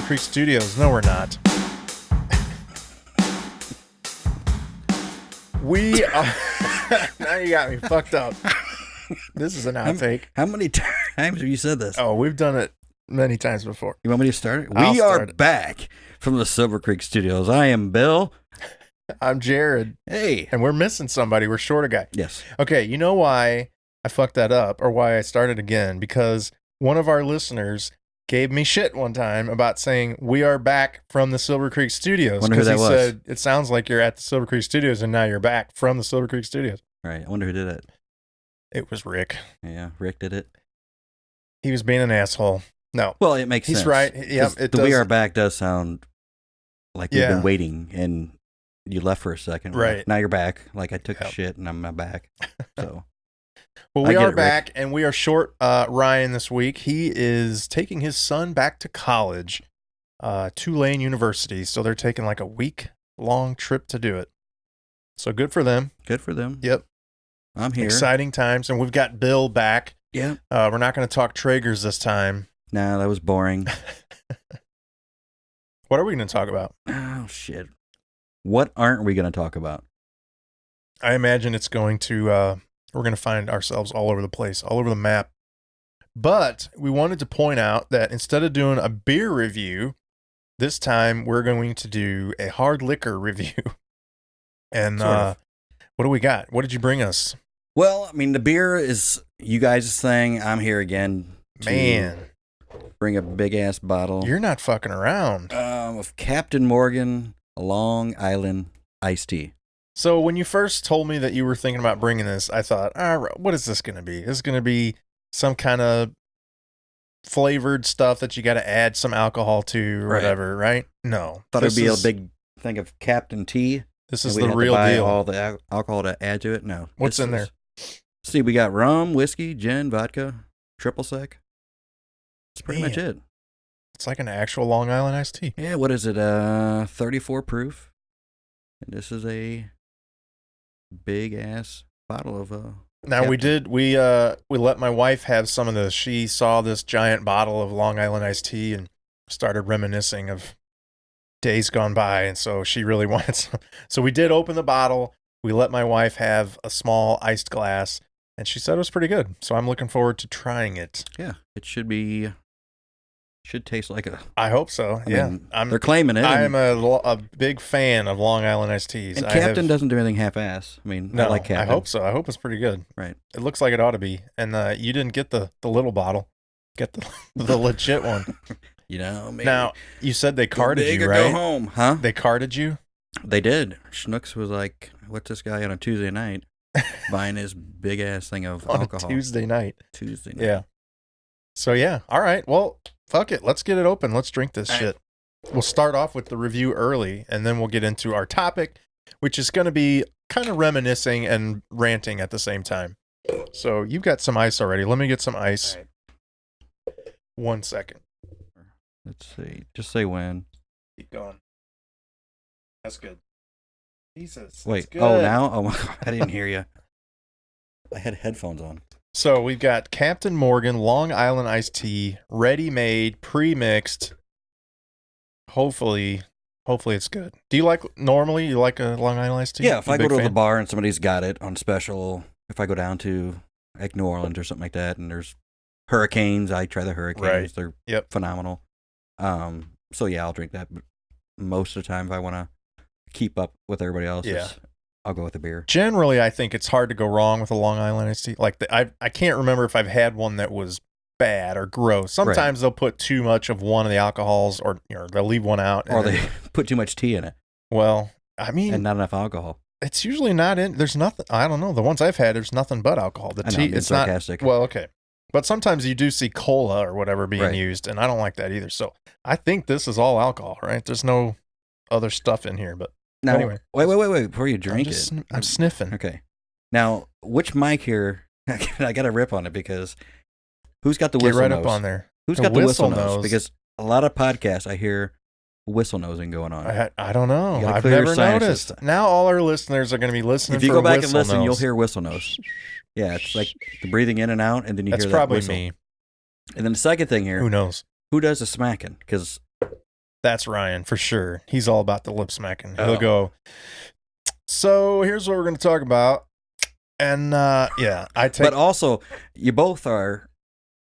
Creek Studios. No, we're not. We are... Now you got me fucked up. This is an outtake. How many times have you said this? Oh, we've done it many times before. You want me to start it? I'll We are start it. back from the Silver Creek Studios. I am Bill. I'm Jared. Hey. And we're missing somebody. We're short a guy. Yes. Okay, you know why I fucked that up or why I started again? Because one of our listeners gave me shit one time about saying we are back from the Silver Creek Studios. Wonder who that he was. said, it sounds like you're at the Silver Creek Studios and now you're back from the Silver Creek Studios. All right. I wonder who did it. It was Rick. Yeah, Rick did it. He was being an asshole. No. Well, it makes sense. He's right. Yep, it the does. We Are Back does sound like we've Yeah. been waiting and you left for a second. Right. Now you're back. Like I took Yep. shit and I'm not back. So. Well, I we get are it, back, and we are short Ryan this week. He is taking his son back to college, Tulane University. So they're taking like a week-long trip to do it. So good for them. Good for them. Yep. I'm here. Exciting times. And we've got Bill back. Yeah. We're not going to talk Traegers this time. Nah, that was boring. What are we going to talk about? Oh, shit. What aren't we going to talk about? I imagine it's going to, we're going to find ourselves all over the place, all over the map. But we wanted to point out that instead of doing a beer review, this time we're going to do a hard liquor review. And Sort of. what do we got? What did you bring us? Well, I mean, the beer is you guys' thing. I'm here again. To Man, bring a big-ass bottle you're not fucking around. of Captain Morgan Long Island iced tea. So when you first told me that you were thinking about bringing this, I thought, what is this going to be? This is going to be some kind of flavored stuff that you got to add some alcohol to or Right. whatever, right? No. Thought it'd This be a is- big thing of Captain Tea. This and is we'd the have to real buy deal. all the alcohol to add to it. No. What's This in there? See, we got rum, whiskey, gin, vodka, triple sec. That's pretty much Man. it. It's like an actual Long Island iced tea. Yeah, what is it? 34 proof. And this is a big ass bottle of Now we let my wife have some of this. She saw this giant bottle of Long Island iced tea and started reminiscing of days gone by, and so she really wanted some. So we did open the bottle. We let my wife have a small iced glass, and she said it was pretty good. So I'm looking forward to trying it. yeah, it should taste like a. I hope so. I Yeah, mean, I'm they're claiming it. I'm a big fan of Long Island iced teas. and I Captain have- doesn't do anything half-ass. I mean, No, I like Captain. I hope so. I hope it's pretty good. Right. It looks like it ought to be. And you didn't get the little bottle. Get the legit one. You know, maybe. Now, you said they Go carded big you, or right? Go home, huh? They carded you? They did. Schnooks was like, "What's this guy on a Tuesday night buying his big ass thing of On alcohol?" a Tuesday night. Tuesday night. Yeah. So, yeah. All right. Well, fuck it. Let's get it open. Let's drink this All right. shit. We'll start off with the review early, and then we'll get into our topic, which is going to be kind of reminiscing and ranting at the same time. So, you've got some ice already. Let me get some ice. All right. 1 second. Let's see. Just say when. Keep going. That's good. Jesus. Wait. that's good. Oh, now? Oh my God! I didn't hear you. I had headphones on. So we've got Captain Morgan Long Island iced tea, ready-made, pre-mixed. Hopefully it's good. Do you like normally you like a Long Island iced tea? Yeah, if You I go big to the fan? bar and somebody's got it on special, if I go down to like New Orleans or something like that, and there's hurricanes, I try the hurricanes. Right. They're Yep. phenomenal. So yeah, I'll drink that. But most of the time, if I want to keep up with everybody else, Yeah. I'll go with the beer. Generally, I think it's hard to go wrong with a Long Island iced tea. Like I can't remember if I've had one that was bad or gross. Sometimes they'll put too much of one of the alcohols, or they'll leave one out, Or and they then- put too much tea in it well, I mean, and not enough alcohol. it's usually not in. There's nothing. I don't know. The ones I've had, there's nothing but alcohol. The I know, tea, I'm being it's not. sarcastic. Well, okay. But sometimes you do see cola or whatever being Right. used, and I don't like that either. So I think this is all alcohol, right? There's no other stuff in here. But Now, anyway. wait, before you drink I'm sniffing. Okay. Now, which mic here? I got to rip on it because who's got the Get whistle right nose? up on there. Who's The got the whistle whistle nose? nose. Because a lot of podcasts I hear whistle nosing going on. I don't know. You gotta I've clear your never sinuses. noticed. Now all our listeners are going to be listening If you for go back and whistle listen, you'll nose. hear whistle nose. Yeah, it's like the breathing in and out, and then you That's hear that probably whistle. me. And then the second thing here, Who knows? who does the smacking? Because That's Ryan for sure. He's all about the lip smacking. He'll Oh. go, so here's what we're going to talk about. And yeah, I take. But also, you both are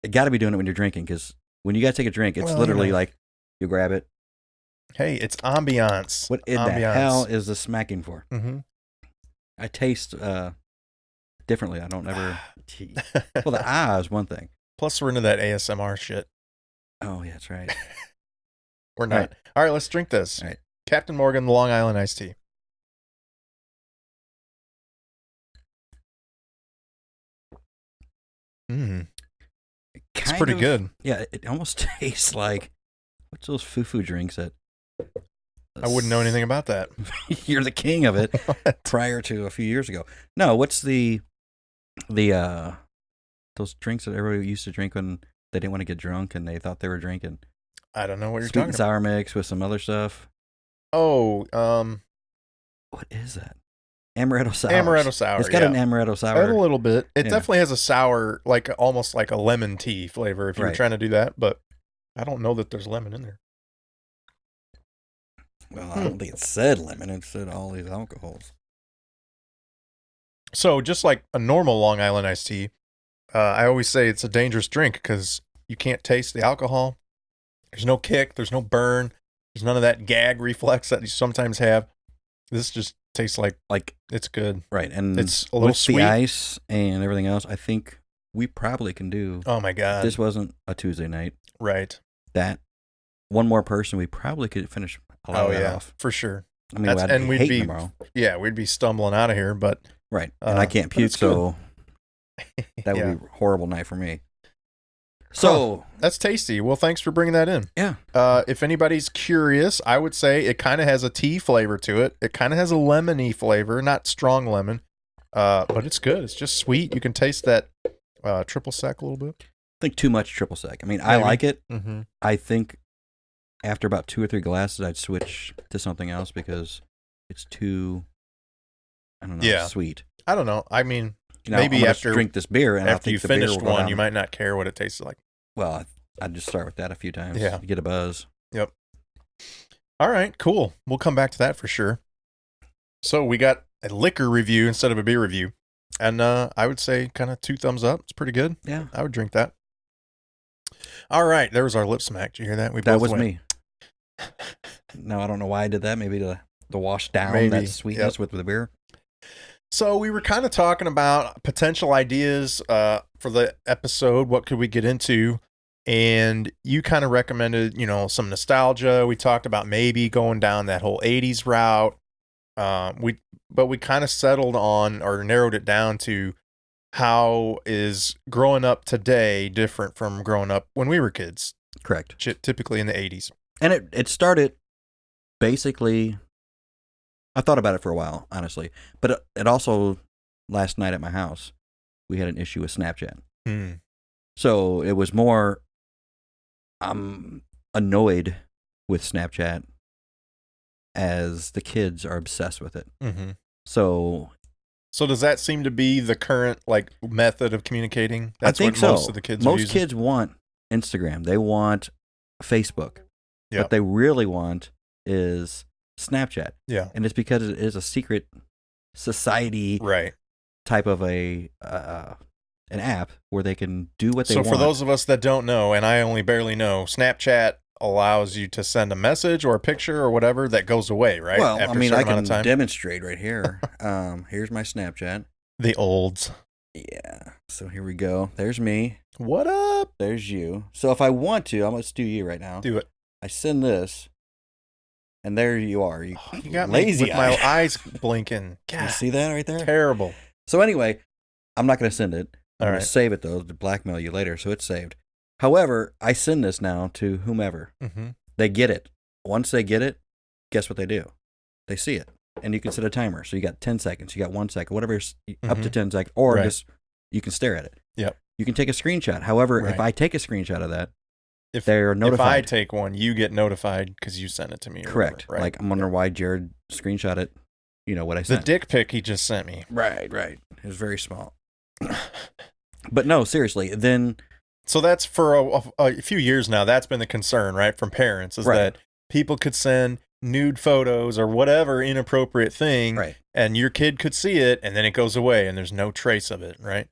got to be doing it when you're drinking, because when you guys take a drink, it's Well, literally you know. like you grab it. Hey, it's ambiance. What in the hell is the smacking for? Mm-hmm. I taste differently. I don't ever. Well, the is one thing. Plus, we're into that ASMR shit. Oh, yeah, that's right. We're not. All right, let's drink this. All right. Captain Morgan, the Long Island iced tea. Mm. It's pretty good. Yeah, it almost tastes like what's those foo-foo drinks that I wouldn't know anything about that. you're the king of it prior to a few years ago. No, what's the those drinks that everybody used to drink when they didn't want to get drunk and they thought they were drinking? I don't know what you're Sweet talking and about. sour mix with some other stuff. Oh, What is that? Amaretto sour. amaretto sour. It's got yeah. an amaretto sour. A little bit. It Yeah. definitely has a sour, like almost like a lemon tea flavor if you were Right. trying to do that, but I don't know that there's lemon in there. Well, I don't think it said lemon. It said all these alcohols. So just like a normal Long Island iced tea, I always say it's a dangerous drink because you can't taste the alcohol. There's no kick. There's no burn. There's none of that gag reflex that you sometimes have. This just tastes like it's good. Right, and It's a little with sweet. the ice and everything else, I think we probably can do. Oh my God. This wasn't a Tuesday night. Right. That one more person, we probably could finish a lot Oh of that yeah, off. for sure. I mean, That's- I'd and be we'd hating be- tomorrow. Yeah, we'd be stumbling out of here, but Right, and I can't but puke, it's good. so that Yeah. would be a horrible night for me. So, That's tasty. Well, thanks for bringing that in. yeah, If anybody's curious, I would say it kind of has a tea flavor to it. It kind of has a lemony flavor, not strong lemon, but it's good. It's just sweet. You can taste that triple sec a little bit. I think too much triple sec. I mean, I Maybe. like it. Mm-hmm. I think after about 2 or 3 glasses, I'd switch to something else because it's too, I don't know, Yeah. sweet. I don't know. I mean, You know, Maybe I'm gonna after- drink this beer, and I after think you the beer finished will go one, down. you might not care what it tastes like. Well, I'd just start with that a few times. Yeah. To get a buzz. All right, cool. We'll come back to that for sure. So we got a liquor review instead of a beer review. And I would say kind of 2 thumbs up. It's pretty good. Yeah, I would drink that. All right, there was our lip smack. Did you hear that? We that both was went. me. No, I don't know why I did that. Maybe to wash down Maybe, that sweetness with the beer. So we were kind of talking about potential ideas for the episode. What could we get into? And you kind of recommended, some nostalgia. We talked about maybe going down that whole 80s route. But we kind of settled on or narrowed it down to how is growing up today different from growing up when we were kids, Correct. typically in the 80s. And it started basically. I thought about it for a while, honestly, but it also last night at my house we had an issue with Snapchat. So it was more. I'm annoyed with Snapchat as the kids are obsessed with it. Mm-hmm. So So does that seem to be the current method of communicating? That's I think what most so. of the kids are Most using? kids want Instagram. They want Facebook. Yep. What they really want is Snapchat. Yeah. And it's because it is a secret society Right. type of an app where they can do what they So want. for those of us that don't know, and I only barely know, Snapchat allows you to send a message or a picture or whatever that goes away, right? Well, After I mean, a I certain can amount of time. demonstrate right here. Here's my Snapchat. The olds. Yeah. So here we go. There's me. What up? There's you. So if I want to, let's do you right now. Do it. I send this, and there you are. You, You got lazy me with eye. my eyes blinking. You God, see that right there? terrible. So anyway, I'm not going to send it. I'm All going right. to save it, though, to blackmail you later, so it's saved. However, I send this now to whomever. Mm-hmm. They get it. Once they get it, guess what they do? They see it. And you can set a timer. So you got 10 seconds, you got 1 second, whatever, up to 10 seconds, or Right. just you can stare at it. Yep. You can take a screenshot. However, Right. if I take a screenshot of that, If they're If I notified. take one, you get notified because you sent it to me. Or Correct. whatever, right? Like, I'm wondering why Jared screenshot it. You know what I The sent. dick pic he just sent me. Right. It was very small. But no, seriously. Then So that's for a few years now. That's been the concern, right, from parents, is Right. that people could send nude photos or whatever inappropriate thing, Right. and your kid could see it, and then it goes away, and there's no trace of it, right?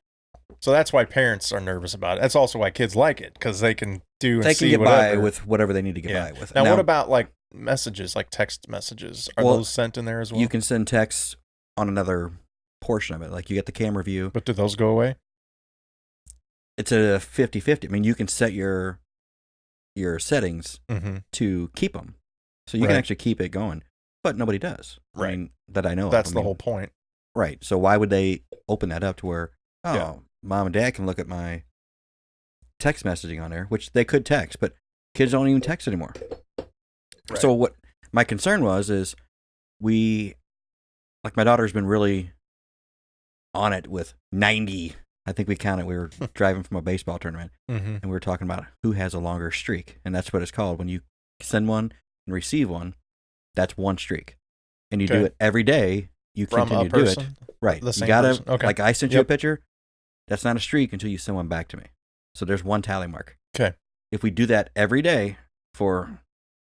So that's why parents are nervous about it. That's also why kids like it, because they can do and They see can get whatever. by with whatever they need to get by with. Now, what about like messages, like text messages? Are those sent in there as well? You can send texts on another portion of it. Like you get the camera view. But do those go away? It's a 50-50. I mean, you can set your settings to keep them. So you can actually keep it going. But nobody does. Right. I mean, that I know of. That's the whole point. Right. So why would they open that up to where, mom and dad can look at my text messaging on there, which they could text, but kids don't even text anymore. Right. So what my concern is my daughter's been really on it with 90. I think we counted. We were driving from a baseball tournament, and we were talking about who has a longer streak, and that's what it's called. When you send one and receive one, that's one streak, and you do it every day. You continue to do it. Right. The same you gotta person? Okay. like I sent you a picture. That's not a streak until you send one back to me. So there's one tally mark. Okay. If we do that every day for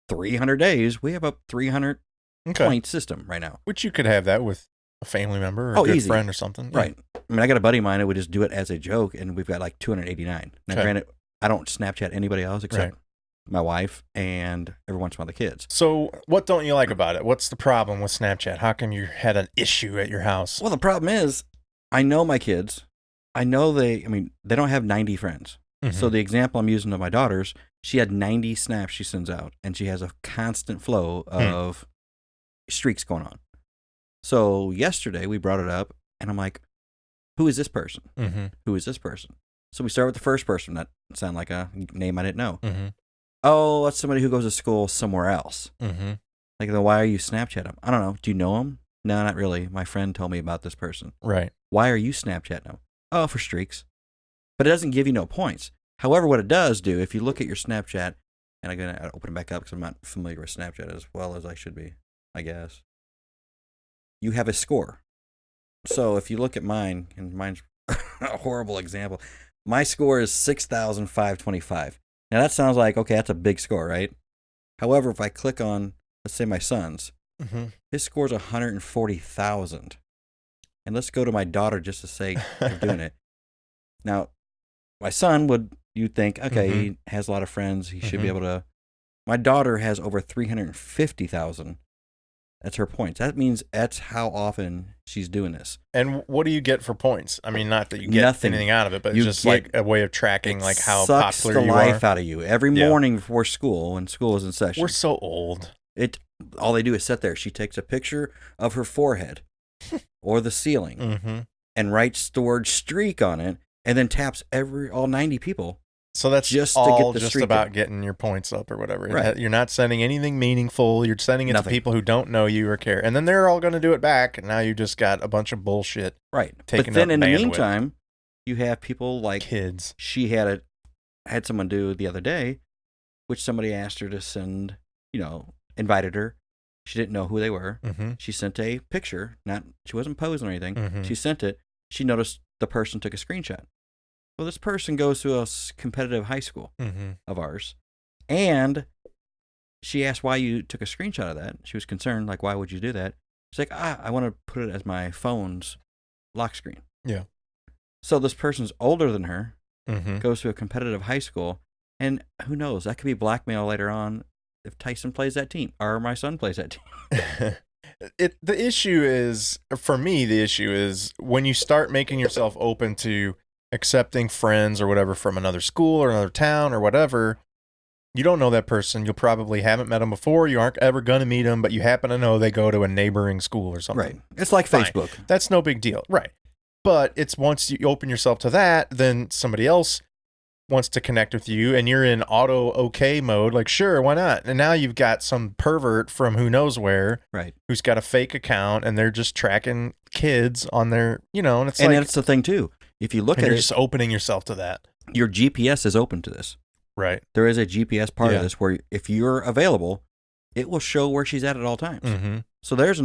300 days, we have a 300 point system right now. Which you could have that with a family member or a good friend or something. Right. I mean, I got a buddy of mine that would just do it as a joke, and we've got like 289. Now, granted, I don't Snapchat anybody else except my wife and every once in a while the kids. So what don't you like about it? What's the problem with Snapchat? How come you had an issue at your house? Well, the problem is I know my kids. I know they don't have 90 friends. So the example I'm using of my daughter's, she had 90 snaps she sends out, and she has a constant flow of streaks going on. So yesterday we brought it up, and I'm like, who is this person? Who is this person? So we start with the first person. That sounded like a name I didn't know. Oh, that's somebody who goes to school somewhere else. Like, then why are you Snapchatting them? I don't know. Do you know him? No, not really. My friend told me about this person. Right. Why are you Snapchatting them? Oh, for streaks. But it doesn't give you no points. However, what it does do, if you look at your Snapchat, and I'm going to open it back up because I'm not familiar with Snapchat as well as I should be, I guess. You have a score. So if you look at mine, and mine's a horrible example, my score is 6,525. Now that sounds like, okay, that's a big score, right? However, if I click on, let's say my son's, his score is 140,000. And let's go to my daughter just to say of doing it. Now, my son you'd think, okay, he has a lot of friends. He should be able to. My daughter has over 350,000. That's her points. That means that's how often she's doing this. And what do you get for points? I mean, not that you get anything out of it, but it's just like a way of tracking like how popular you are. It sucks the life out of you. Every morning before school, when school is in session. We're so old. All they do is sit there. She takes a picture of her forehead or the ceiling and writes the word streak on it, and then taps all 90 people. So that's just all to get just about getting your points up or whatever. Right. You're not sending anything meaningful. You're sending it to people who don't know you or care. And then they're all going to do it back, and now you just got a bunch of bullshit. Right. But then in the meantime, you have people like kids. She had someone do the other day, which somebody asked her to send, invited her. She didn't know who they were. She sent a picture. She wasn't posing or anything. She sent it. She noticed the person took a screenshot. Well, this person goes to a competitive high school of ours, and she asked why you took a screenshot of that. She was concerned, like, why would you do that? She's like, I want to put it as my phone's lock screen. Yeah. So this person's older than her, goes to a competitive high school, and who knows? That could be blackmail later on if Tyson plays that team or my son plays that team. The issue is, for me, when you start making yourself open to accepting friends or whatever from another school or another town or whatever, you don't know that person. You probably haven't met them before. You aren't ever going to meet them, but you happen to know they go to a neighboring school or something. Right. It's like Facebook. That's no big deal. Right. But it's once you open yourself to that, then somebody else wants to connect with you and you're in auto okay mode. Like, sure, why not? And now you've got some pervert from who knows where, right, who's got a fake account and they're just tracking kids on their, and it's and that's the thing too. If you look at it, you're just opening yourself to that. Your GPS is open to this. Right. There is a GPS part of this where if you're available, it will show where she's at all times. So there's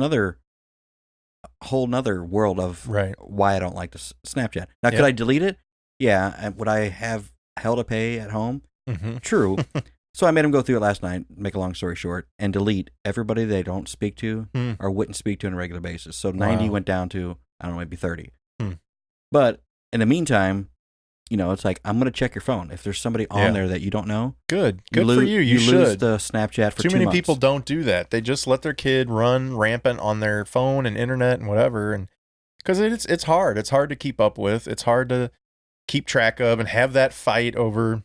whole nother world of why I don't like to Snapchat. Now, could I delete it? Yeah. Would I have hell to pay at home? True. So I made them go through it last night, make a long story short, and delete everybody they don't speak to or wouldn't speak to on a regular basis. So 90 went down to, I don't know, maybe 30. But in the meantime, it's like, I'm going to check your phone. If there's somebody on there that you don't know. Good for you. You should. lose the Snapchat for 2 months. Too many people don't do that. They just let their kid run rampant on their phone and internet and whatever. And because it's hard. It's hard to keep up with. It's hard to keep track of and have that fight over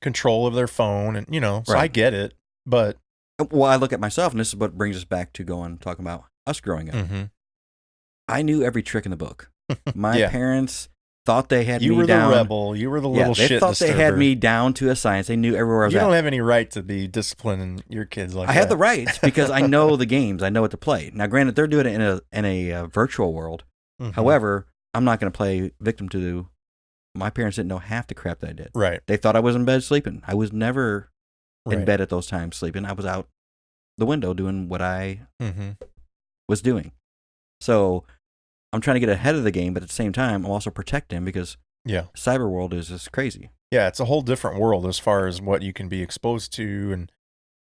control of their phone. And, so I get it. But. Well, I look at myself, and this is what brings us back to talking about us growing up. I knew every trick in the book. My parents thought they had me down. You were the rebel. You were the little shit disturber. They thought they had me down to a science. They knew everywhere I was at. You don't have any right to be disciplining your kids like that. I have the rights because I know the games. I know what to play. Now, granted, they're doing it in a virtual world. However, I'm not going to play victim to. My parents didn't know half the crap that I did. Right. They thought I was in bed sleeping. I was never in bed at those times sleeping. I was out the window doing what I was doing. So I'm trying to get ahead of the game, but at the same time, I'm also protecting because cyber world is just crazy. Yeah, it's a whole different world as far as what you can be exposed to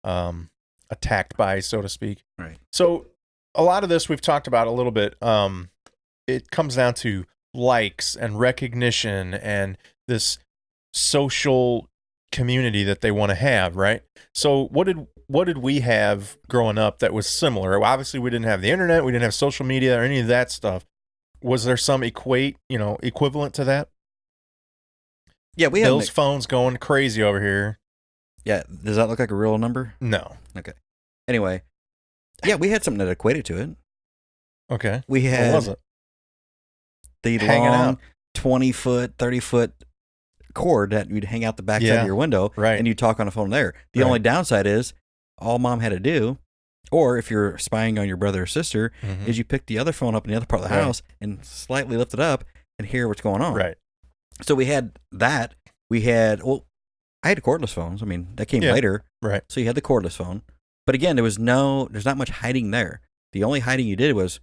and attacked by, so to speak. Right. So a lot of this we've talked about a little bit. It comes down to likes and recognition and this social community that they want to have, right? So what did we have growing up that was similar? Well, obviously, we didn't have the internet, we didn't have social media or any of that stuff. Was there some equivalent to that? Yeah, we had Bill's phone's going crazy over here. Yeah, does that look like a real number? No. Okay. Anyway, yeah, we had something that equated to it. Okay. We had what was it? The hanging long out 20-foot, 30-foot cord that you'd hang out the backside of your window, and you'd talk on the phone there. The only downside is all mom had to do, or if you're spying on your brother or sister, is you pick the other phone up in the other part of the house and slightly lift it up and hear what's going on. Right. So we had that. We had, I had cordless phones. I mean, that came later. Right. So you had the cordless phone. But again, there's not much hiding there. The only hiding you did was,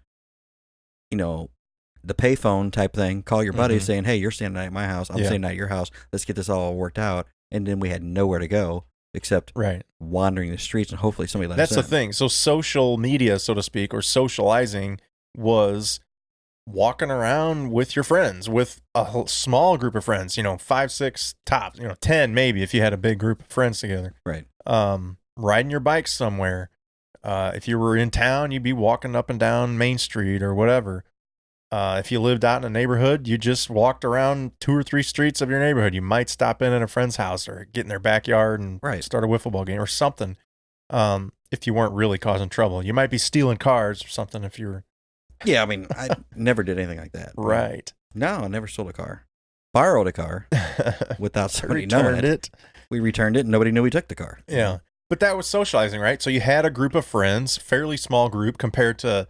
the payphone type thing, call your buddy saying, hey, you're staying at my house. I'm staying at your house. Let's get this all worked out. And then we had nowhere to go except wandering the streets and hopefully somebody let us in. That's the thing. So social media, so to speak, or socializing was walking around with your friends, with a small group of friends, 5, 6 tops, 10 maybe if you had a big group of friends together. Right. Riding your bike somewhere. If you were in town, you'd be walking up and down Main Street or whatever. If you lived out in a neighborhood, you just walked around 2 or 3 streets of your neighborhood. You might stop in at a friend's house or get in their backyard and start a wiffle ball game or something. If you weren't really causing trouble, you might be stealing cars or something. If you were, I mean, I never did anything like that. Right? No, I never stole a car. Borrowed a car without somebody knowing it. We returned it, and nobody knew we took the car. Yeah, but that was socializing, right? So you had a group of friends, fairly small group compared to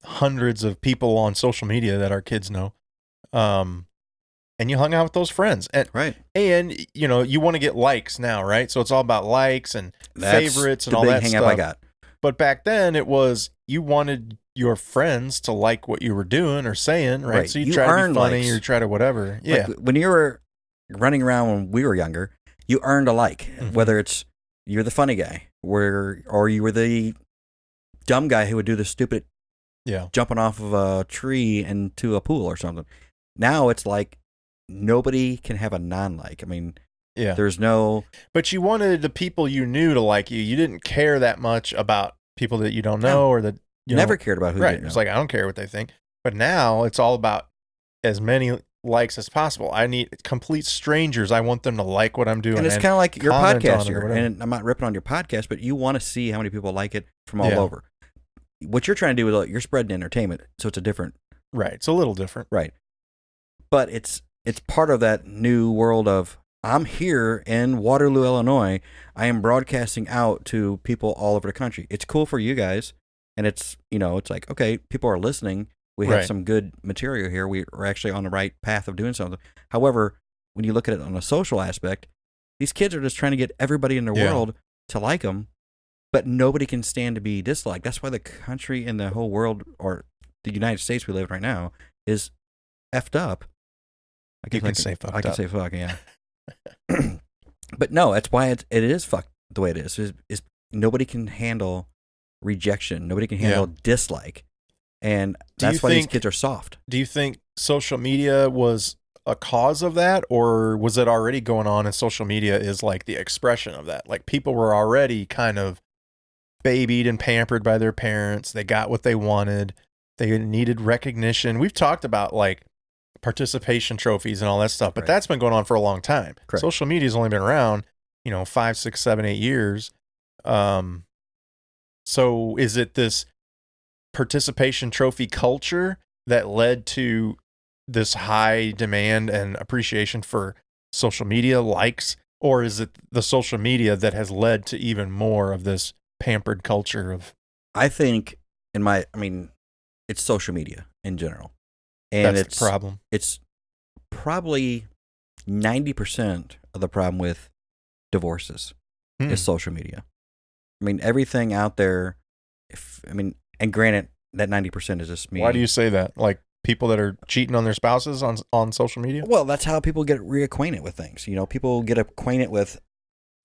hundreds of people on social media that our kids know, and you hung out with those friends, and and you want to get likes now, right? So it's all about likes and favorites and all that stuff. I got. But back then it was you wanted your friends to like what you were doing or saying, right? So you try to be funny, you try to whatever. Yeah, like when you were running around when we were younger, you earned a like, whether it's you're the funny guy, or you were the dumb guy who would do the stupid. Yeah, jumping off of a tree into a pool or something. Now it's like nobody can have a non-like. I mean, there's no. But you wanted the people you knew to like you. You didn't care that much about people that you don't know or that you never cared about who. Right, you didn't it's know. like I don't care what they think. But now it's all about as many likes as possible. I need complete strangers. I want them to like what I'm doing. And it's kind of like your podcast here. And I'm not ripping on your podcast, but you want to see how many people like it from all over. What you're trying to do is you're spreading entertainment, so it's a different. Right, it's a little different. Right, but it's part of that new world of I'm here in Waterloo, Illinois. I am broadcasting out to people all over the country. It's cool for you guys, and it's it's like okay, people are listening. We have some good material here. We're actually on the right path of doing something. However, when you look at it on a social aspect, these kids are just trying to get everybody in their world to like them. But nobody can stand to be disliked. That's why the country and the whole world, or the United States we live in right now, is effed up. You can say fucked up. I can say fuck, yeah. But no, that's why it is fucked the way it is nobody can handle rejection. Nobody can handle dislike. And that's why these kids are soft. Do you think social media was a cause of that, or was it already going on and social media is like the expression of that? Like people were already kind of babied and pampered by their parents. They got what they wanted. They needed recognition. We've talked about like participation trophies and all that stuff, but that's been going on for a long time. Correct. Social media's only been around, 5, 6, 7, 8 years. So is it this participation trophy culture that led to this high demand and appreciation for social media likes, or is it the social media that has led to even more of this pampered culture of? I think it's social media in general. And that's the problem. It's probably 90% of the problem with divorces is social media. I mean, everything out there, and granted, that 90% is just me. Why do you say that? Like people that are cheating on their spouses on social media? Well, that's how people get reacquainted with things. People get acquainted with,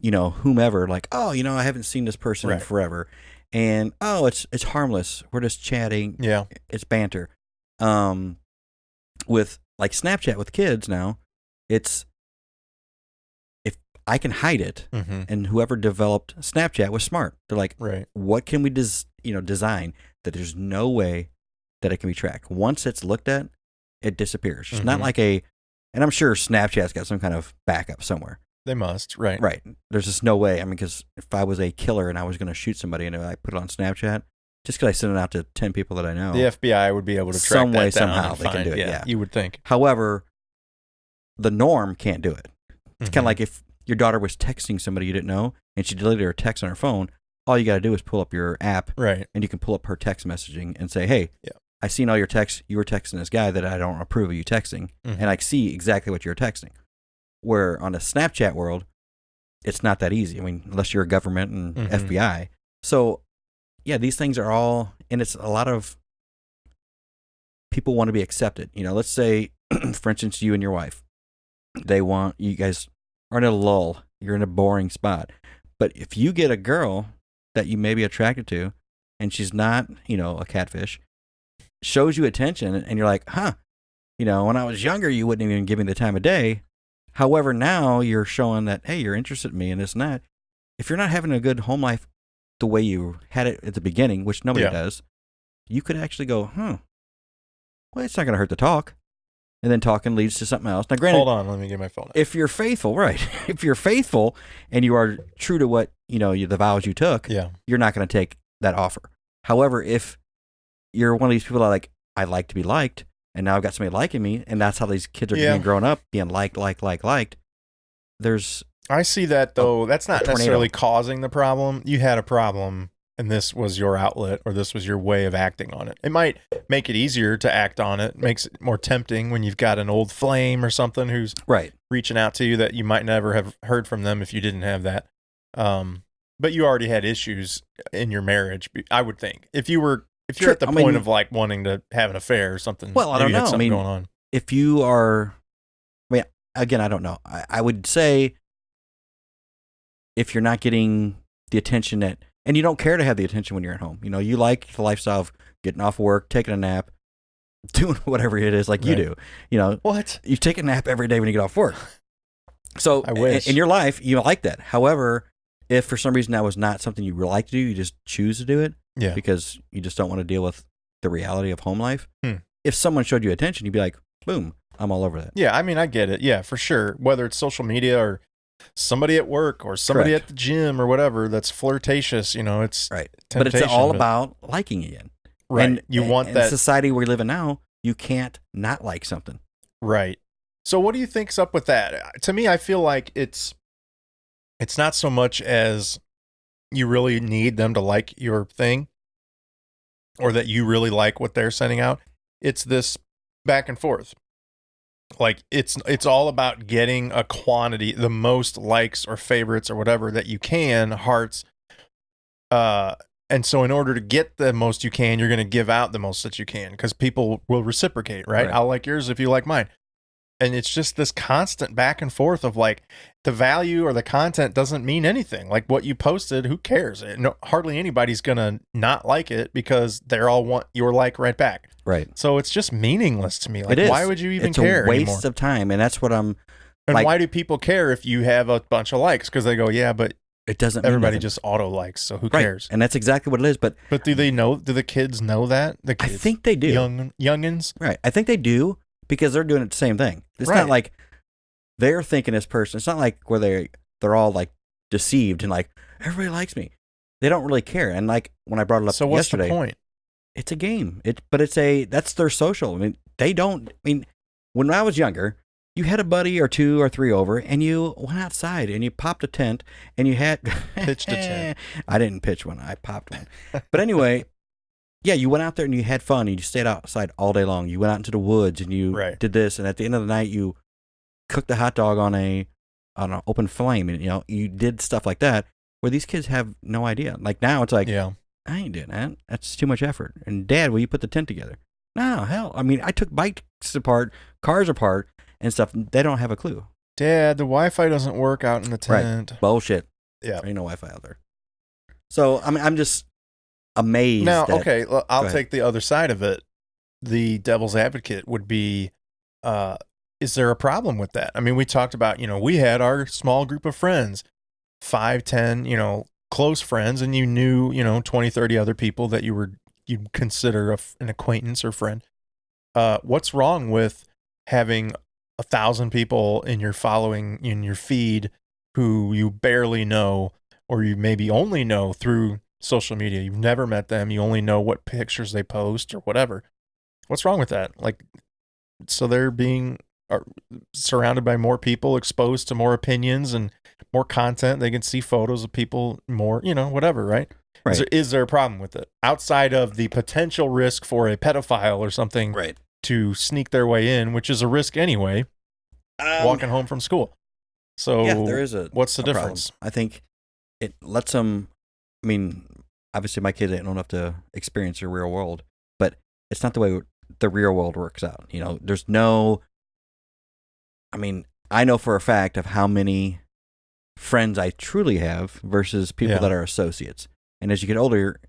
whomever, like, oh, I haven't seen this person in forever. And, oh, it's harmless. We're just chatting. Yeah. It's banter. With like Snapchat with kids now, it's, if I can hide it, and whoever developed Snapchat was smart. They're like, what can we design that there's no way that it can be tracked? Once it's looked at, it disappears. It's not like and I'm sure Snapchat's got some kind of backup somewhere. They must, right. Right. There's just no way. Because if I was a killer and I was going to shoot somebody and I put it on Snapchat, just because I send it out to 10 people that I know, the FBI would be able to track some way, that down somehow and they can do it. Yeah, you would think. However, the norm can't do it. It's kind of like if your daughter was texting somebody you didn't know and she deleted her text on her phone, all you got to do is pull up your app, and you can pull up her text messaging and say, hey, I seen all your texts. You were texting this guy that I don't approve of you texting, and I see exactly what you're texting. Where on the Snapchat world, it's not that easy. Unless you're a government and FBI. So, yeah, these things are all, and it's a lot of people want to be accepted. Let's say, for instance, you and your wife, you guys are in a lull. You're in a boring spot. But if you get a girl that you may be attracted to, and she's not, a catfish, shows you attention, and you're like, when I was younger, you wouldn't even give me the time of day. However, now you're showing that, hey, you're interested in me and this and that. If you're not having a good home life the way you had it at the beginning, which nobody does, you could actually go, well, it's not going to hurt to talk. And then talking leads to something else. Now, granted, hold on, let me get my phone out. If you're faithful, if you're faithful and you are true to what, the vows you took, you're not going to take that offer. However, if you're one of these people that I like to be liked, and now I've got somebody liking me, and that's how these kids are being grown up, being liked. I see that, though. That's not necessarily causing the problem. You had a problem, and this was your outlet, or this was your way of acting on it. It might make it easier to act on it. Makes it more tempting when you've got an old flame or something who's reaching out to you that you might never have heard from them if you didn't have that. But you already had issues in your marriage, I would think. If you're at the point of wanting to have an affair or something, well, I don't know. Going on. If you are, again, I don't know. I would say if you're not getting the attention and you don't care to have the attention when you're at home, you like the lifestyle of getting off work, taking a nap, doing whatever it is you do. What? You take a nap every day when you get off work. So I wish. In your life, you like that. However, if for some reason that was not something you like to do, you just choose to do it because you just don't want to deal with the reality of home life. If someone showed you attention, you'd be like, boom, I'm all over that. Yeah, I get it. Yeah, for sure. Whether it's social media or somebody at work or somebody at the gym or whatever that's flirtatious, it's but it's all about liking again. Right. And you want in that. The society we live in now, you can't not like something. Right. So what do you think's up with that? To me, I feel like it's not so much as you really need them to like your thing or that you really like what they're sending out. It's this back and forth. It's all about getting a quantity, the most likes or favorites or whatever that you can, hearts. And so in order to get the most you can, you're going to give out the most that you can because people will reciprocate, right? I'll like yours if you like mine. And it's just this constant back and forth of like the value or the content doesn't mean anything. Like what you posted, who cares? No, hardly anybody's going to not like it because they're all want your like right back. Right. So it's just meaningless to me. Like, it is. why would you even it's care a waste anymore? of time. And that's what I'm. And like, why do people care if you have a bunch of likes? Because they go, yeah, but it doesn't. Everybody just auto likes, so who cares? And that's exactly what it is. But do they know? Do the kids know that? The kids, I think they do. Youngins, right? I think they do because they're doing it the same thing. It's not like they're thinking this person. It's not like where they're all like deceived and like everybody likes me. They don't really care. And like when I brought it up so what's yesterday, the point? It's a game. That's their social. I mean, they don't. I mean, when I was younger, you had a buddy or two or three over, and you went outside and you popped a tent, and you had pitched a tent. I didn't pitch one. I popped one. But anyway, yeah, you went out there and you had fun. And you stayed outside all day long. You went out into the woods and you did this, and at the end of the night, you cooked a hot dog on an open flame, and you did stuff like that. Where these kids have no idea. Like now, it's like, I ain't doing that. That's too much effort. And Dad, will you put the tent together? No, hell. I mean, I took bikes apart, cars apart, and stuff. They don't have a clue. Dad, the Wi-Fi doesn't work out in the tent. Right. Bullshit. Yeah. There ain't no Wi-Fi out there. So, I mean, I'm just amazed. Now, okay, I'll take the other side of it. The devil's advocate would be, is there a problem with that? I mean, we talked about, we had our small group of friends, 5, 10, close friends, and you knew, 20, 30 other people that you'd consider an acquaintance or friend. What's wrong with having 1,000 people in your feed who you barely know, or you maybe only know through social media? You've never met them. You only know what pictures they post or whatever. What's wrong with that? Like, so they're being surrounded by more people, exposed to more opinions and more content. They can see photos of people more, whatever, right? Is there a problem with it outside of the potential risk for a pedophile or something to sneak their way in, which is a risk anyway, walking home from school? So there is what's the difference? Problem. I think it lets them, I mean, obviously my kids ain't old enough to experience the real world, but it's not the way the real world works out. There's no, I mean, I know for a fact of how many friends I truly have versus people that are associates. And as you get older,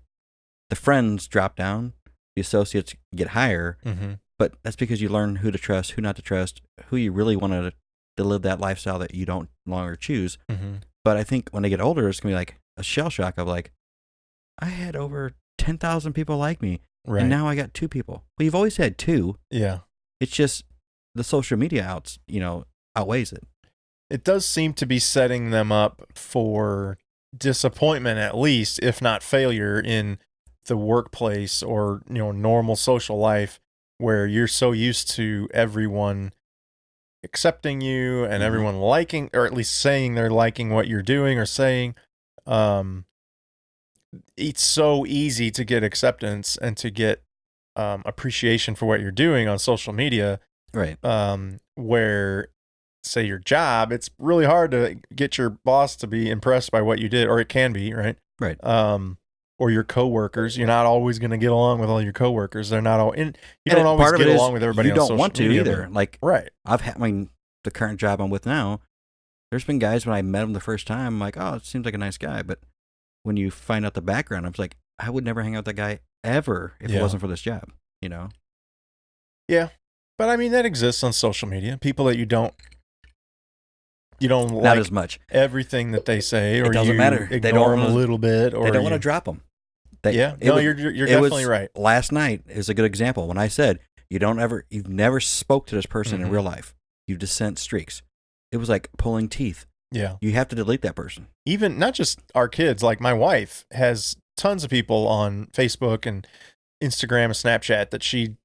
the friends drop down, the associates get higher, but that's because you learn who to trust, who not to trust, who you really want to live that lifestyle that you don't longer choose. But I think when they get older, it's going to be like a shell shock of like, I had over 10,000 people like me, and now I got 2 people. Well, you've always had 2. Yeah. It's just the social media outweighs it. It does seem to be setting them up for disappointment, at least, if not failure, in the workplace or normal social life, where you're so used to everyone accepting you and everyone liking, or at least saying they're liking what you're doing or saying. It's so easy to get acceptance and to get appreciation for what you're doing on social media, right? Where, say, your job, it's really hard to get your boss to be impressed by what you did, or it can be, right? Or your coworkers. You're not always going to get along with all your coworkers. They're not all in. You don't always get along with everybody. You don't want to either. Like, right? The current job I'm with now, there's been guys when I met them the first time, I'm like, oh, it seems like a nice guy, but when you find out the background, I'm like, I would never hang out with that guy ever if it wasn't for this job. Yeah, but I mean that exists on social media. People that you don't not like as much everything that they say, or it doesn't matter. Ignore them a little bit, or they don't want to drop them. You're definitely right. Last night is a good example when I said you've never spoke to this person in real life. You've just sent streaks. It was like pulling teeth. Yeah, you have to delete that person. Even not just our kids. Like my wife has tons of people on Facebook and Instagram and Snapchat that she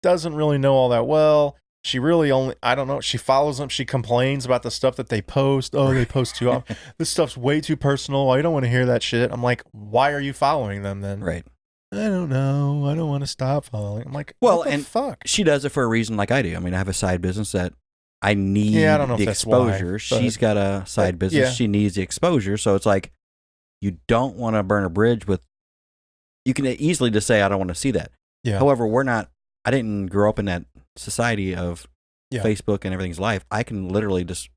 doesn't really know all that well. She really I don't know. She follows them. She complains about the stuff that they post. Oh, they post too often. This stuff's way too personal. I don't want to hear that shit. I'm like, why are you following them then? Right. I don't know. I don't want to stop following. I'm like, well, what the and fuck? She does it for a reason like I do. I mean, I have a side business that I need I don't know the if that's exposure. Why, she's got a side business. Yeah. She needs the exposure. So it's like, you don't want to burn a bridge with, you can easily just say, I don't want to see that. Yeah. However, I didn't grow up in that society of Facebook and everything's life, I can literally just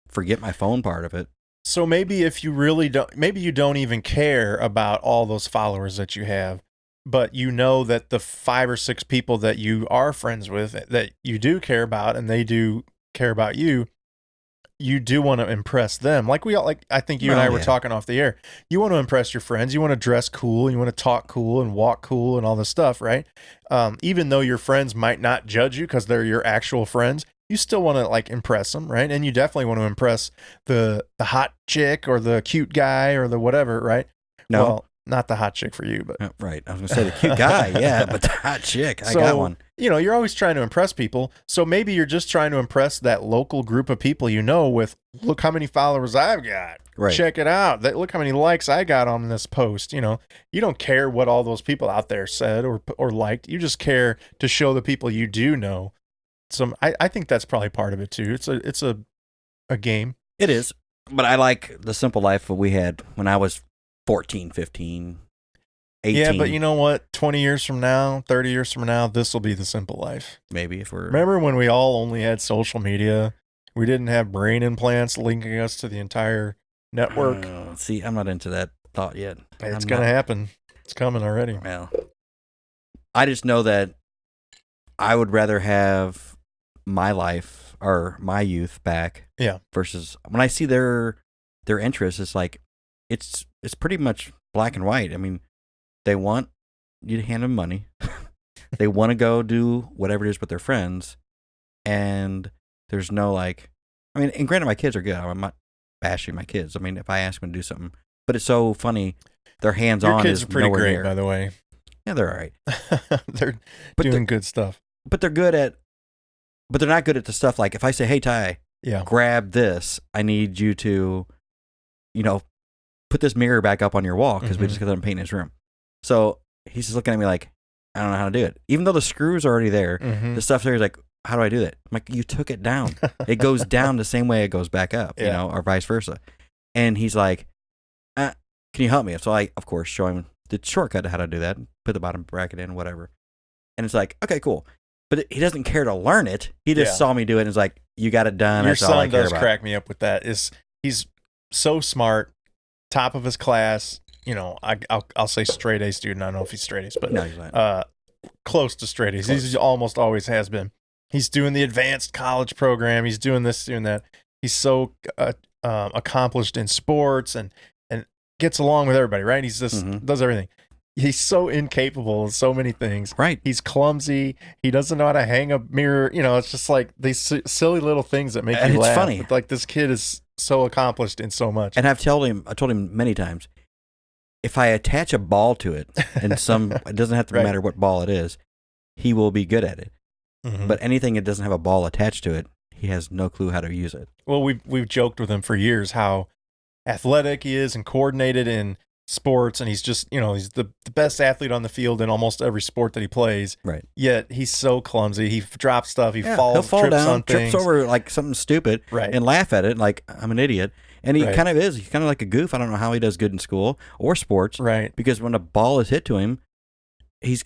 forget my phone part of it. So maybe if you really don't, maybe you don't even care about all those followers that you have, but you know that the 5 or 6 people that you are friends with that you do care about and they do care about you, you do want to impress them. Like I think you and I were talking off the air. You want to impress your friends. You want to dress cool. You want to talk cool and walk cool and all this stuff, right? Even though your friends might not judge you because they're your actual friends, you still want to like impress them, right? And you definitely want to impress the hot chick or the cute guy or the whatever, right? No. Well, not the hot chick for you, but right. I was gonna say the cute guy, yeah, but the hot chick, I got one. You know, you're always trying to impress people. So maybe you're just trying to impress that local group of people you know with, look how many followers I've got. Right. Check it out. Look how many likes I got on this post. You know, you don't care what all those people out there said or liked. You just care to show the people you do know. I think that's probably part of it too. It's a game. It is, but I like the simple life that we had when I was 14, 15, 18. Yeah, but you know what? 20 years from now, 30 years from now, this will be the simple life. Maybe if we're... Remember when we all only had social media? We didn't have brain implants linking us to the entire network. See, I'm not into that thought yet. It's going to happen. It's coming already. Well, I just know that I would rather have my life or my youth back. Yeah. Versus when I see their interests, it's like it's pretty much black and white. I mean, they want you to hand them money. They want to go do whatever it is with their friends, and there's no like. I mean, and granted, my kids are good. I'm not bashing my kids. I mean, if I ask them to do something, but it's so funny. Their hands-on Your kids is are pretty nowhere great, near. by the way. Yeah, they're all right. They're doing good stuff. But they're good at. But they're not good at the stuff like if I say, "Hey Ty, grab this. I need you to, put this mirror back up on your wall because we just got done painting his room." So he's just looking at me like, I don't know how to do it. Even though the screws are already there, the stuff there is like, how do I do that? I'm like, you took it down. It goes down the same way it goes back up, or vice versa. And he's like, can you help me? So I, of course, show him the shortcut to how to do that. Put the bottom bracket in, whatever. And it's like, okay, cool. But he doesn't care to learn it. He just saw me do it and is like, you got it done. Your That's all I son care does about. crack me up with that. He's so smart, top of his class. I'll say straight A student. I don't know if he's straight A's, but no, he's not. Close to straight A's. He almost always has been. He's doing the advanced college program. He's doing this, doing that. He's so accomplished in sports and gets along with everybody, right? He's just does everything. He's so incapable of so many things. Right. He's clumsy. He doesn't know how to hang a mirror. It's just like these silly little things that make you laugh. It's funny. Like this kid is so accomplished in so much. And I told him many times, if I attach a ball to it, and it doesn't have to matter what ball it is, he will be good at it. But anything that doesn't have a ball attached to it, he has no clue how to use it. Well, we've joked with him for years how athletic he is and coordinated in sports, and he's just he's the best athlete on the field in almost every sport that he plays. Right. Yet he's so clumsy. He drops stuff. He'll fall trips down, on things. trips over like something stupid, and laugh at it like I'm an idiot. And he kind of is. He's kind of like a goof. I don't know how he does good in school or sports. Right. Because when a ball is hit to him, he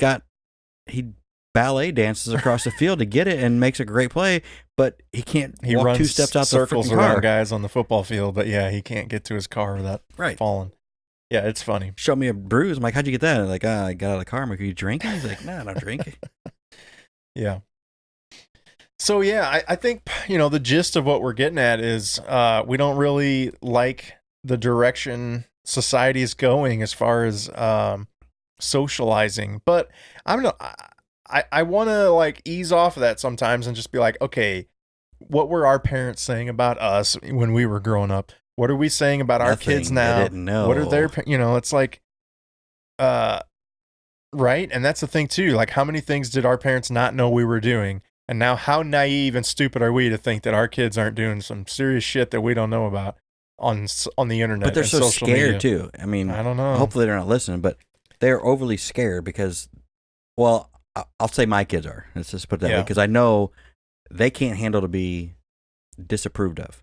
ballet dances across the field to get it and makes a great play, but he can't walk runs 2 steps out circles the around car. guys on the football field, but he can't get to his car without falling. Yeah, it's funny. Show me a bruise. I'm like, how'd you get that? And like, I got out of the car. I'm like, are you drinking? He's like, no, I don't drink. Yeah. So I think the gist of what we're getting at is we don't really like the direction society is going as far as socializing, but I want to like ease off of that sometimes and just be like, okay, what were our parents saying about us when we were growing up? What are we saying about our kids now? They didn't know. What are their, it's like, right. And that's the thing too. Like, how many things did our parents not know we were doing? And now how naive and stupid are we to think that our kids aren't doing some serious shit that we don't know about on the internet? But they're and so social scared media. too. I mean, I don't know. Hopefully they're not listening, but they're overly scared because, well, I'll say my kids are. Let's just put it that way, because I know they can't handle to be disapproved of.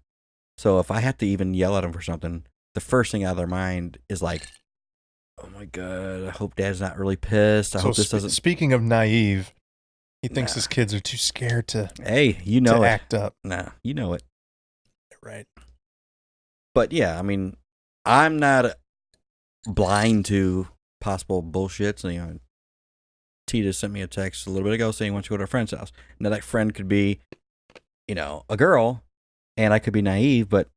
So if I have to even yell at them for something, the first thing out of their mind is like, oh my God, I hope Dad's not really pissed. I hope this doesn't. Speaking of naive, He thinks his kids are too scared to Hey, you know to it. act up. Nah, you know it. Right. But yeah, I mean, I'm not blind to possible bullshits. You know, T just sent me a text a little bit ago saying he wants to go to a friend's house. Now that friend could be, you know, a girl, and I could be naive, but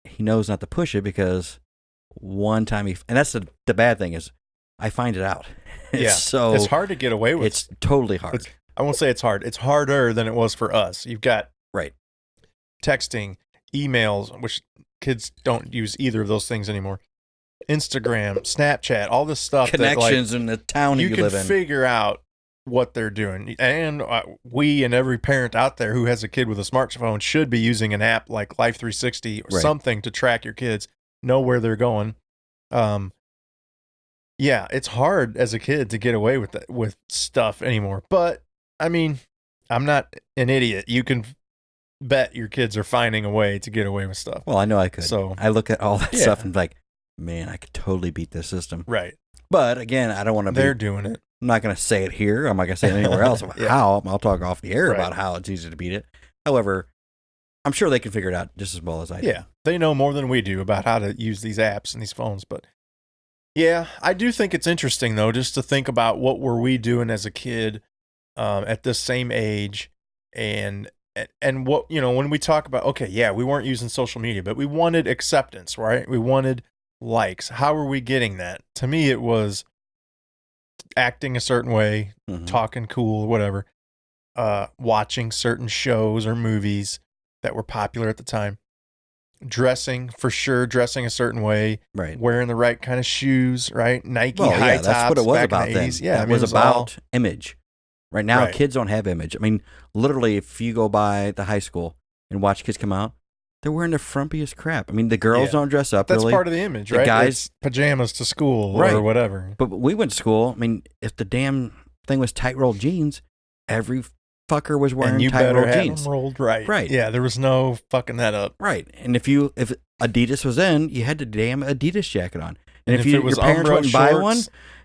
he knows not to push it because one time and that's the bad thing is I find it out. So it's hard to get away with. It's totally hard. I won't say it's hard. It's harder than it was for us. You've got texting, emails, which kids don't use either of those things anymore. Instagram, Snapchat, all this stuff. Connections in the town you live in. You can figure out what they're doing. And we and every parent out there who has a kid with a smartphone should be using an app like Life360 or something to track your kids, know where they're going. Yeah, it's hard as a kid to get away with stuff anymore. But, I mean, I'm not an idiot. You can bet your kids are finding a way to get away with stuff. Well, I know I could. So I look at all that stuff and be like, man, I could totally beat this system. Right. But, again, I don't want to be... They're doing it. I'm not going to say it here. I'm not going to say it anywhere else about how. I'll talk off the air about how it's easy to beat it. However, I'm sure they can figure it out just as well as I do. Yeah, they know more than we do about how to use these apps and these phones. But yeah, I do think it's interesting, though, just to think about what were we doing as a kid at this same age and what, you know, when we talk about, okay, yeah, we weren't using social media, but we wanted acceptance, right? We wanted likes. How were we getting that? To me, it was acting a certain way, talking cool, whatever, watching certain shows or movies that were popular at the time, dressing a certain way, wearing the right kind of shoes, right? Nike high tops. That's what it was about then. Yeah, it was about image. Right now, kids don't have image. I mean, literally, if you go by the high school and watch kids come out, they're wearing the frumpiest crap. I mean, the girls don't dress up. That's really. part of the image, the right? Guys, it's pajamas to school or whatever. But we went to school. I mean, if the damn thing was tight rolled jeans, every fucker was wearing tight rolled jeans. Them rolled right. Right. Yeah, there was no fucking that up. Right. And if Adidas was in, you had the damn Adidas jacket on. And if your parents wouldn't buy one,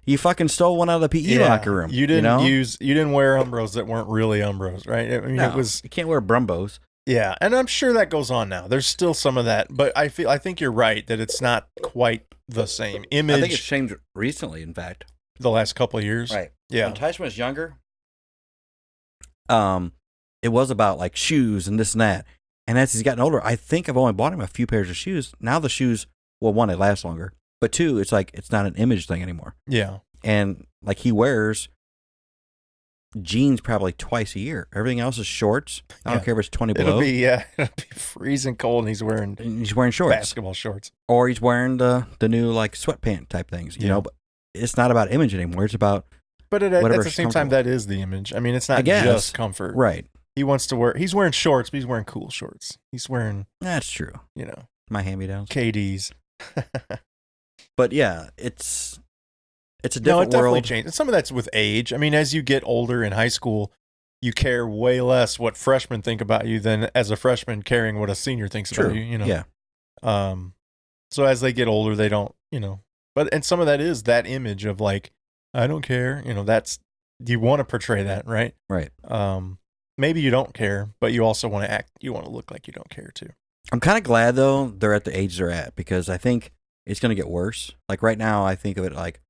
you fucking stole one out of the PE locker room. You didn't you didn't wear Umbros that weren't really Umbros, right? I mean, you can't wear Brumbos. Yeah, and I'm sure that goes on now. There's still some of that, but I think you're right that it's not quite the same image. I think it's changed recently, in fact. The last couple of years. Right. Yeah. When Tyson was younger, it was about like shoes and this and that. And as he's gotten older, I think I've only bought him a few pairs of shoes. Now the shoes, well, one, it lasts longer. But two, it's like it's not an image thing anymore. Yeah. And like he wears jeans probably twice a year. Everything else is shorts. I don't care if it's 20 below. It'll be freezing cold and he's wearing shorts. Basketball shorts. Or he's wearing the new like sweatpant type things, you know, but it's not about image anymore. It's about But at the same time, that is the image. I mean, it's not just comfort. Right. He's wearing shorts, but he's wearing cool shorts. He's wearing... That's true. You know. My hand-me-downs. KDs. But yeah, it's a different world. No, it definitely world. changed. And some of that's with age. I mean, as you get older in high school, you care way less what freshmen think about you than as a freshman caring what a senior thinks about you, you know. Yeah. So as they get older, they don't, you know. And some of that is that image of like, I don't care. You know, you want to portray that, right? Right. Maybe you don't care, but you also want to look like you don't care too. I'm kind of glad though they're at the age they're at because I think it's going to get worse. Like right now, I think of it like,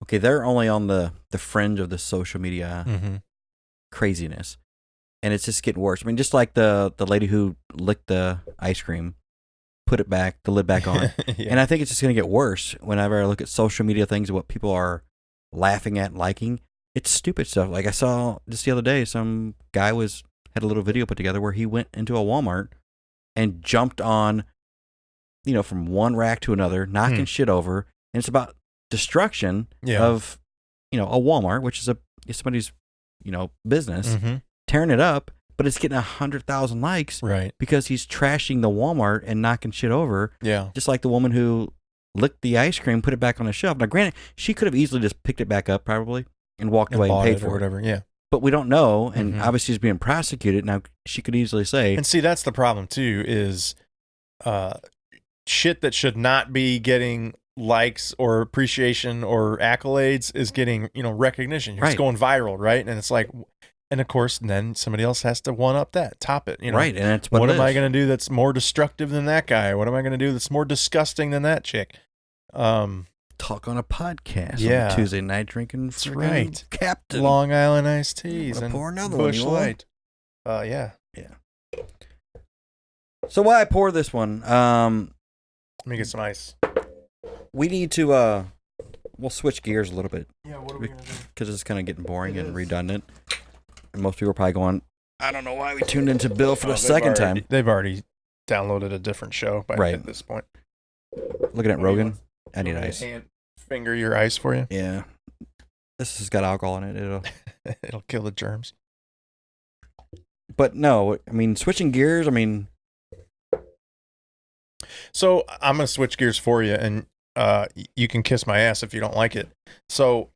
okay, they're only on the fringe of the social media craziness, and it's just getting worse. I mean, just like the lady who licked the ice cream, put it back, the lid back on, and I think it's just going to get worse whenever I look at social media things and what people are laughing at and liking. It's stupid stuff. Like I saw just the other day, some guy had a little video put together where he went into a Walmart and jumped on, you know, from one rack to another, knocking shit over. And it's about destruction of, you know, a Walmart, which is somebody's, you know, business, tearing it up, but it's getting 100,000 likes because he's trashing the Walmart and knocking shit over. Yeah. Just like the woman who licked the ice cream, put it back on the shelf. Now, granted, she could have easily just picked it back up probably and walked away and paid for it. Or whatever, yeah. But we don't know, and obviously he's being prosecuted. Now, she could easily say... And see, that's the problem, too, is shit that should not be getting likes or appreciation or accolades is getting, you know, recognition. It's going viral, right? And it's like, And of course, then somebody else has to one up that, top it. Right, and that's what am I going to do that's more destructive than that guy? What am I going to do that's more disgusting than that chick? Talk on a podcast on a Tuesday night drinking. That's right. Captain Long Island iced teas and pour another Busch one, Light. Yeah. So why I pour this one? Let me get some ice. We need to we'll switch gears a little bit. Yeah, what are we going to do? Because it's kind of getting boring and redundant. And most people are probably going, I don't know why we tuned into Bill for the second time. They've already downloaded a different show at this point. Looking at Rogan. I need ice. Finger your ice for you? Yeah. This has got alcohol in it. It'll kill the germs. But no, I mean, switching gears, So I'm going to switch gears for you, and you can kiss my ass if you don't like it. So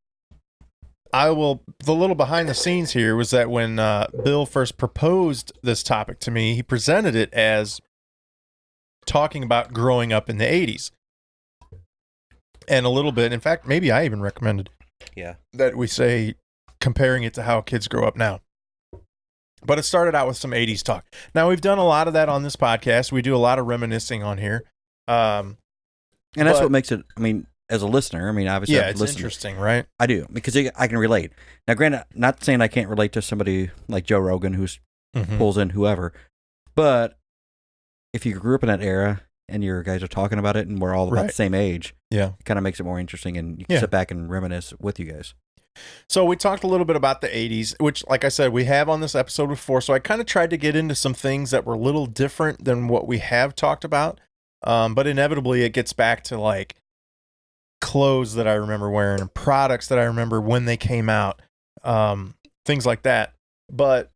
the little behind the scenes here was that when Bill first proposed this topic to me, he presented it as talking about growing up in the 80s. And a little bit, in fact, maybe I even recommended that we say comparing it to how kids grow up now. But it started out with some 80s talk. Now, we've done a lot of that on this podcast. We do a lot of reminiscing on here. And that's what makes it, as a listener, obviously, it's interesting, right? I do, because I can relate. Now, granted, not saying I can't relate to somebody like Joe Rogan who pulls in whoever, but if you grew up in that era and your guys are talking about it and we're all about the same age, it kind of makes it more interesting, and you can sit back and reminisce with you guys. So we talked a little bit about the 80s, which, like I said, we have on this episode before, so I kind of tried to get into some things that were a little different than what we have talked about, but inevitably it gets back to, like, clothes that I remember wearing and products that I remember when they came out, things like that. But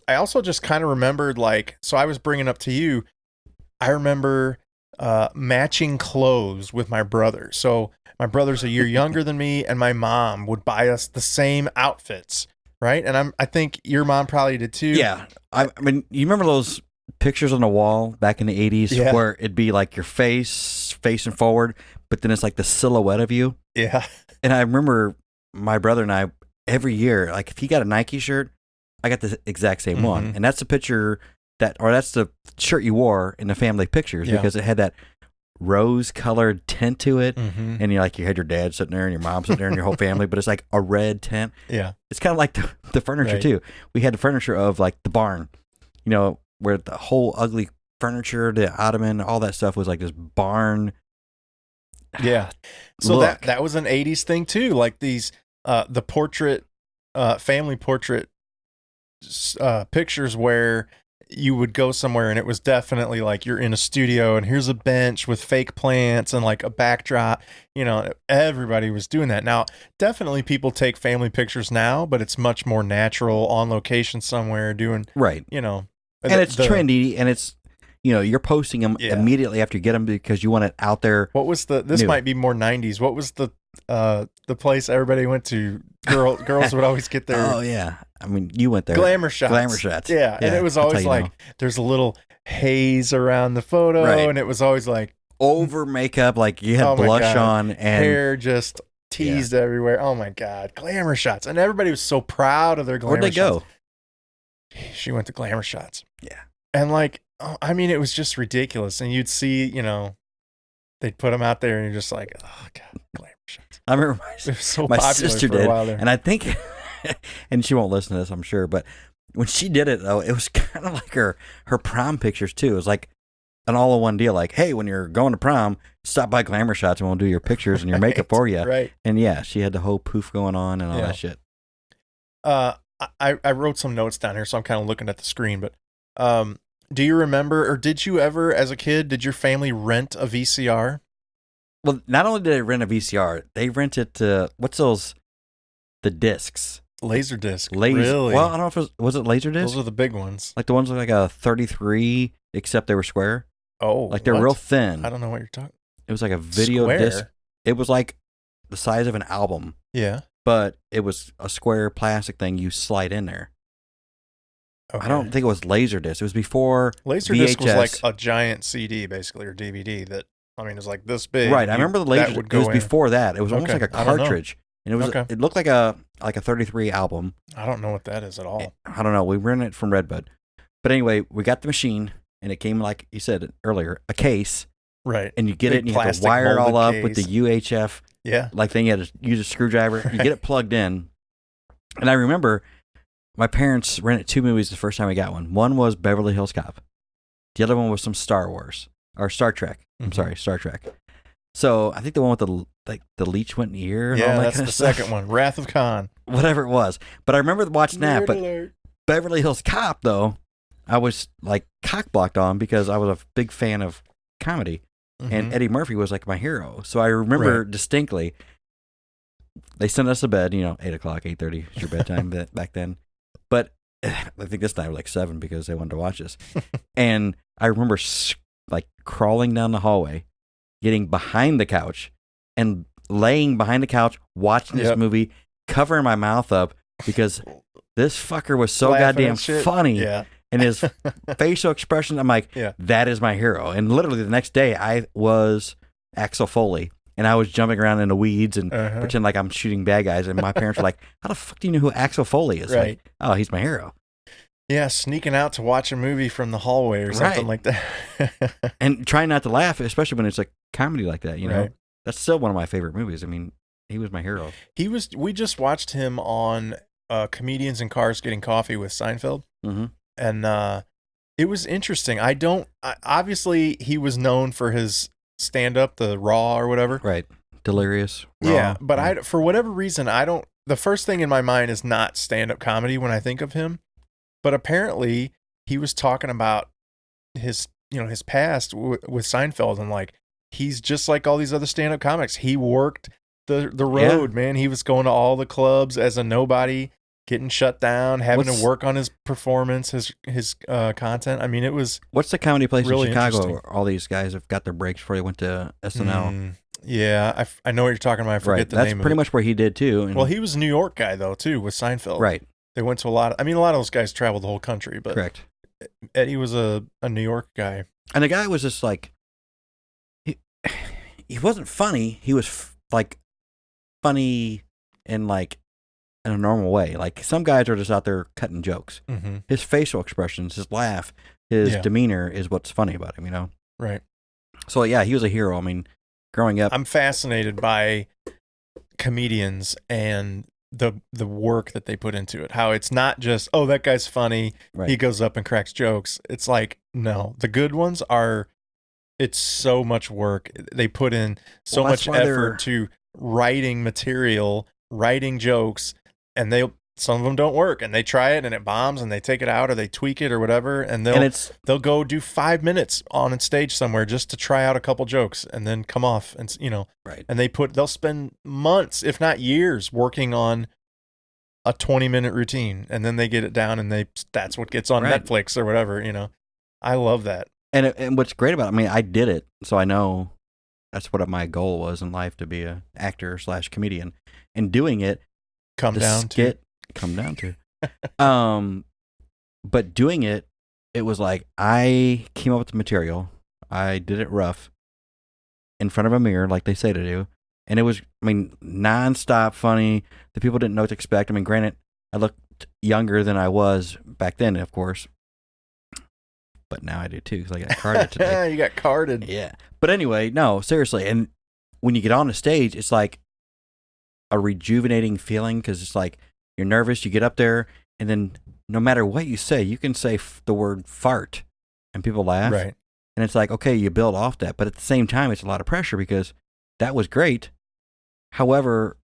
I also just kind of remembered, like, so I was bringing up to you, I remember matching clothes with my brother. So my brother's a year younger than me, and my mom would buy us the same outfits, right? And I think your mom probably did too. Yeah. I mean, you remember those pictures on the wall back in the 80s where it'd be like your face facing forward, but then it's like the silhouette of you? Yeah. And I remember my brother and I, every year, like if he got a Nike shirt, I got the exact same one. And that's the picture that's the shirt you wore in the family pictures because it had that rose-colored tint to it, and you had your dad sitting there and your mom sitting there and your whole family, but it's like a red tint. Yeah, it's kind of like the furniture too. We had the furniture of like the barn, where the whole ugly furniture, the ottoman, all that stuff was like this barn. Yeah, so that was an 80s thing too. Like these the portrait, family portrait pictures where you would go somewhere and it was definitely like you're in a studio and here's a bench with fake plants and like a backdrop. Everybody was doing that. Now, definitely people take family pictures now, but it's much more natural on location somewhere doing, right. And it's trendy, and it's, you're posting them immediately after you get them because you want it out there. What was this might be more 90s. What was the place everybody went to? Girls would always get their. Oh yeah. You went there. Glamour shots. Yeah. And it was always like, there's a little haze around the photo. Right. And it was always like over makeup. Like you had blush on and hair just teased everywhere. Oh my God. Glamour shots. And everybody was so proud of their glamour shots. Where'd they go? She went to glamour shots. Yeah. And like, it was just ridiculous. And you'd see, they'd put them out there and you're just like, oh God, glamour shots. I remember my sister did. A while there. And I think, and she won't listen to this, I'm sure, but when she did it, though, it was kind of like her prom pictures, too. It was like an all-in-one deal. Like, hey, when you're going to prom, stop by Glamour Shots and we'll do your pictures and your makeup for you. Right. And, she had the whole poof going on and all that shit. I wrote some notes down here, so I'm kind of looking at the screen, but do you remember, or did you ever, as a kid, did your family rent a VCR? Well, not only did they rent a VCR, they rented, the discs. Laserdisc. Really? Well, I don't know if was it Laserdisc? Those are the big ones. Like the ones like a 33, except they were square. Oh. Like they're real thin. I don't know what you're talking. It was like a video disc. It was like the size of an album. Yeah. But it was a square plastic thing you slide in there. Okay. I don't think it was Laserdisc. It was before Laserdisc VHS. Was like a giant CD, basically, or DVD that, it was like this big. Right. I remember the Laserdisc. It was before that. It was almost like a cartridge. and it looked like a 33 album. I don't know what that is at all. I don't know. We rented it from Redbud, but anyway, we got the machine, and it came like you said earlier, a case. Right. And you get it, and you have to wire it all up with the UHF. Yeah. Like thing, you had to use a screwdriver. You get it plugged in. And I remember my parents rented 2 movies the first time we got one. One was Beverly Hills Cop. The other one was some Star Wars or Star Trek. I'm sorry, Star Trek. So I think the one with the leech went in the ear. And all that that's kind the of stuff. second one, Wrath of Khan. Whatever it was. But I remember watching that. But alert. Beverly Hills Cop, though, I was like cock blocked on because I was a big fan of comedy. And Eddie Murphy was like my hero. So I remember distinctly, they sent us to bed, 8 o'clock, 8:30 is your bedtime back then. But I think this time like 7 because they wanted to watch this. And I remember like crawling down the hallway, getting behind the couch and laying behind the couch, watching this movie, covering my mouth up because this fucker was so goddamn funny. Yeah. And his facial expression, I'm like, that is my hero. And literally the next day, I was Axel Foley, and I was jumping around in the weeds and pretend like I'm shooting bad guys. And my parents were like, how the fuck do you know who Axel Foley is? Right. Like, oh, he's my hero. Yeah, sneaking out to watch a movie from the hallway or something like that. And trying not to laugh, especially when it's like comedy like that, Right. That's still one of my favorite movies. I mean, he was my hero. We just watched him on Comedians in Cars Getting Coffee with Seinfeld. Mm-hmm. And it was interesting. Obviously, he was known for his stand-up, the Raw or whatever. Right. Delirious. Raw. Yeah, but for whatever reason, the first thing in my mind is not stand-up comedy when I think of him. But apparently, he was talking about his past with Seinfeld, and like, he's just like all these other stand-up comics. He worked the road, man. He was going to all the clubs as a nobody, getting shut down, having to work on his performance, his content. I mean, it was. What's the comedy place really in Chicago where all these guys have got their breaks before they went to SNL? Yeah, I know what you're talking about. I forget the name of it. That's pretty much where he did too. And well, he was a New York guy though too with Seinfeld. Right. They went to a lot of those guys traveled the whole country, but correct. Eddie was a New York guy. And the guy was just like, he wasn't funny. He was like funny in like in a normal way. Like some guys are just out there cutting jokes. Mm-hmm. His facial expressions, his laugh, his demeanor is what's funny about him, Right. So yeah, he was a hero. I mean, growing up, I'm fascinated by comedians and the work that they put into it. How it's not just, oh, that guy's funny. Right. He goes up and cracks jokes. It's like, no, the good ones it's so much work. They put in so much effort to writing material, writing jokes, and some of them don't work, and they try it and it bombs, and they take it out or they tweak it or whatever, and they'll go do 5 minutes on a stage somewhere just to try out a couple jokes and then come off, and right. And they'll spend months, if not years, working on a 20-minute routine, and then they get it down, and that's what gets on Netflix or whatever. I love that. And what's great about it, I mean, I did it, so I know that's what my goal was in life, to be a actor/comedian, and doing it. Come down to. But doing it was like I came up with the material. I did it rough in front of a mirror, like they say to do. And it was, I mean, nonstop funny. The people didn't know what to expect. I mean, granted, I looked younger than I was back then, of course. But now I do too, because I got carded today. You got carded. Yeah. But anyway, no, seriously. And when you get on the stage, it's like a rejuvenating feeling, because it's like you're nervous, you get up there, and then no matter what you say, you can say the word fart and people laugh. Right. And it's like, okay, you build off that. But at the same time, it's a lot of pressure because that was great. However,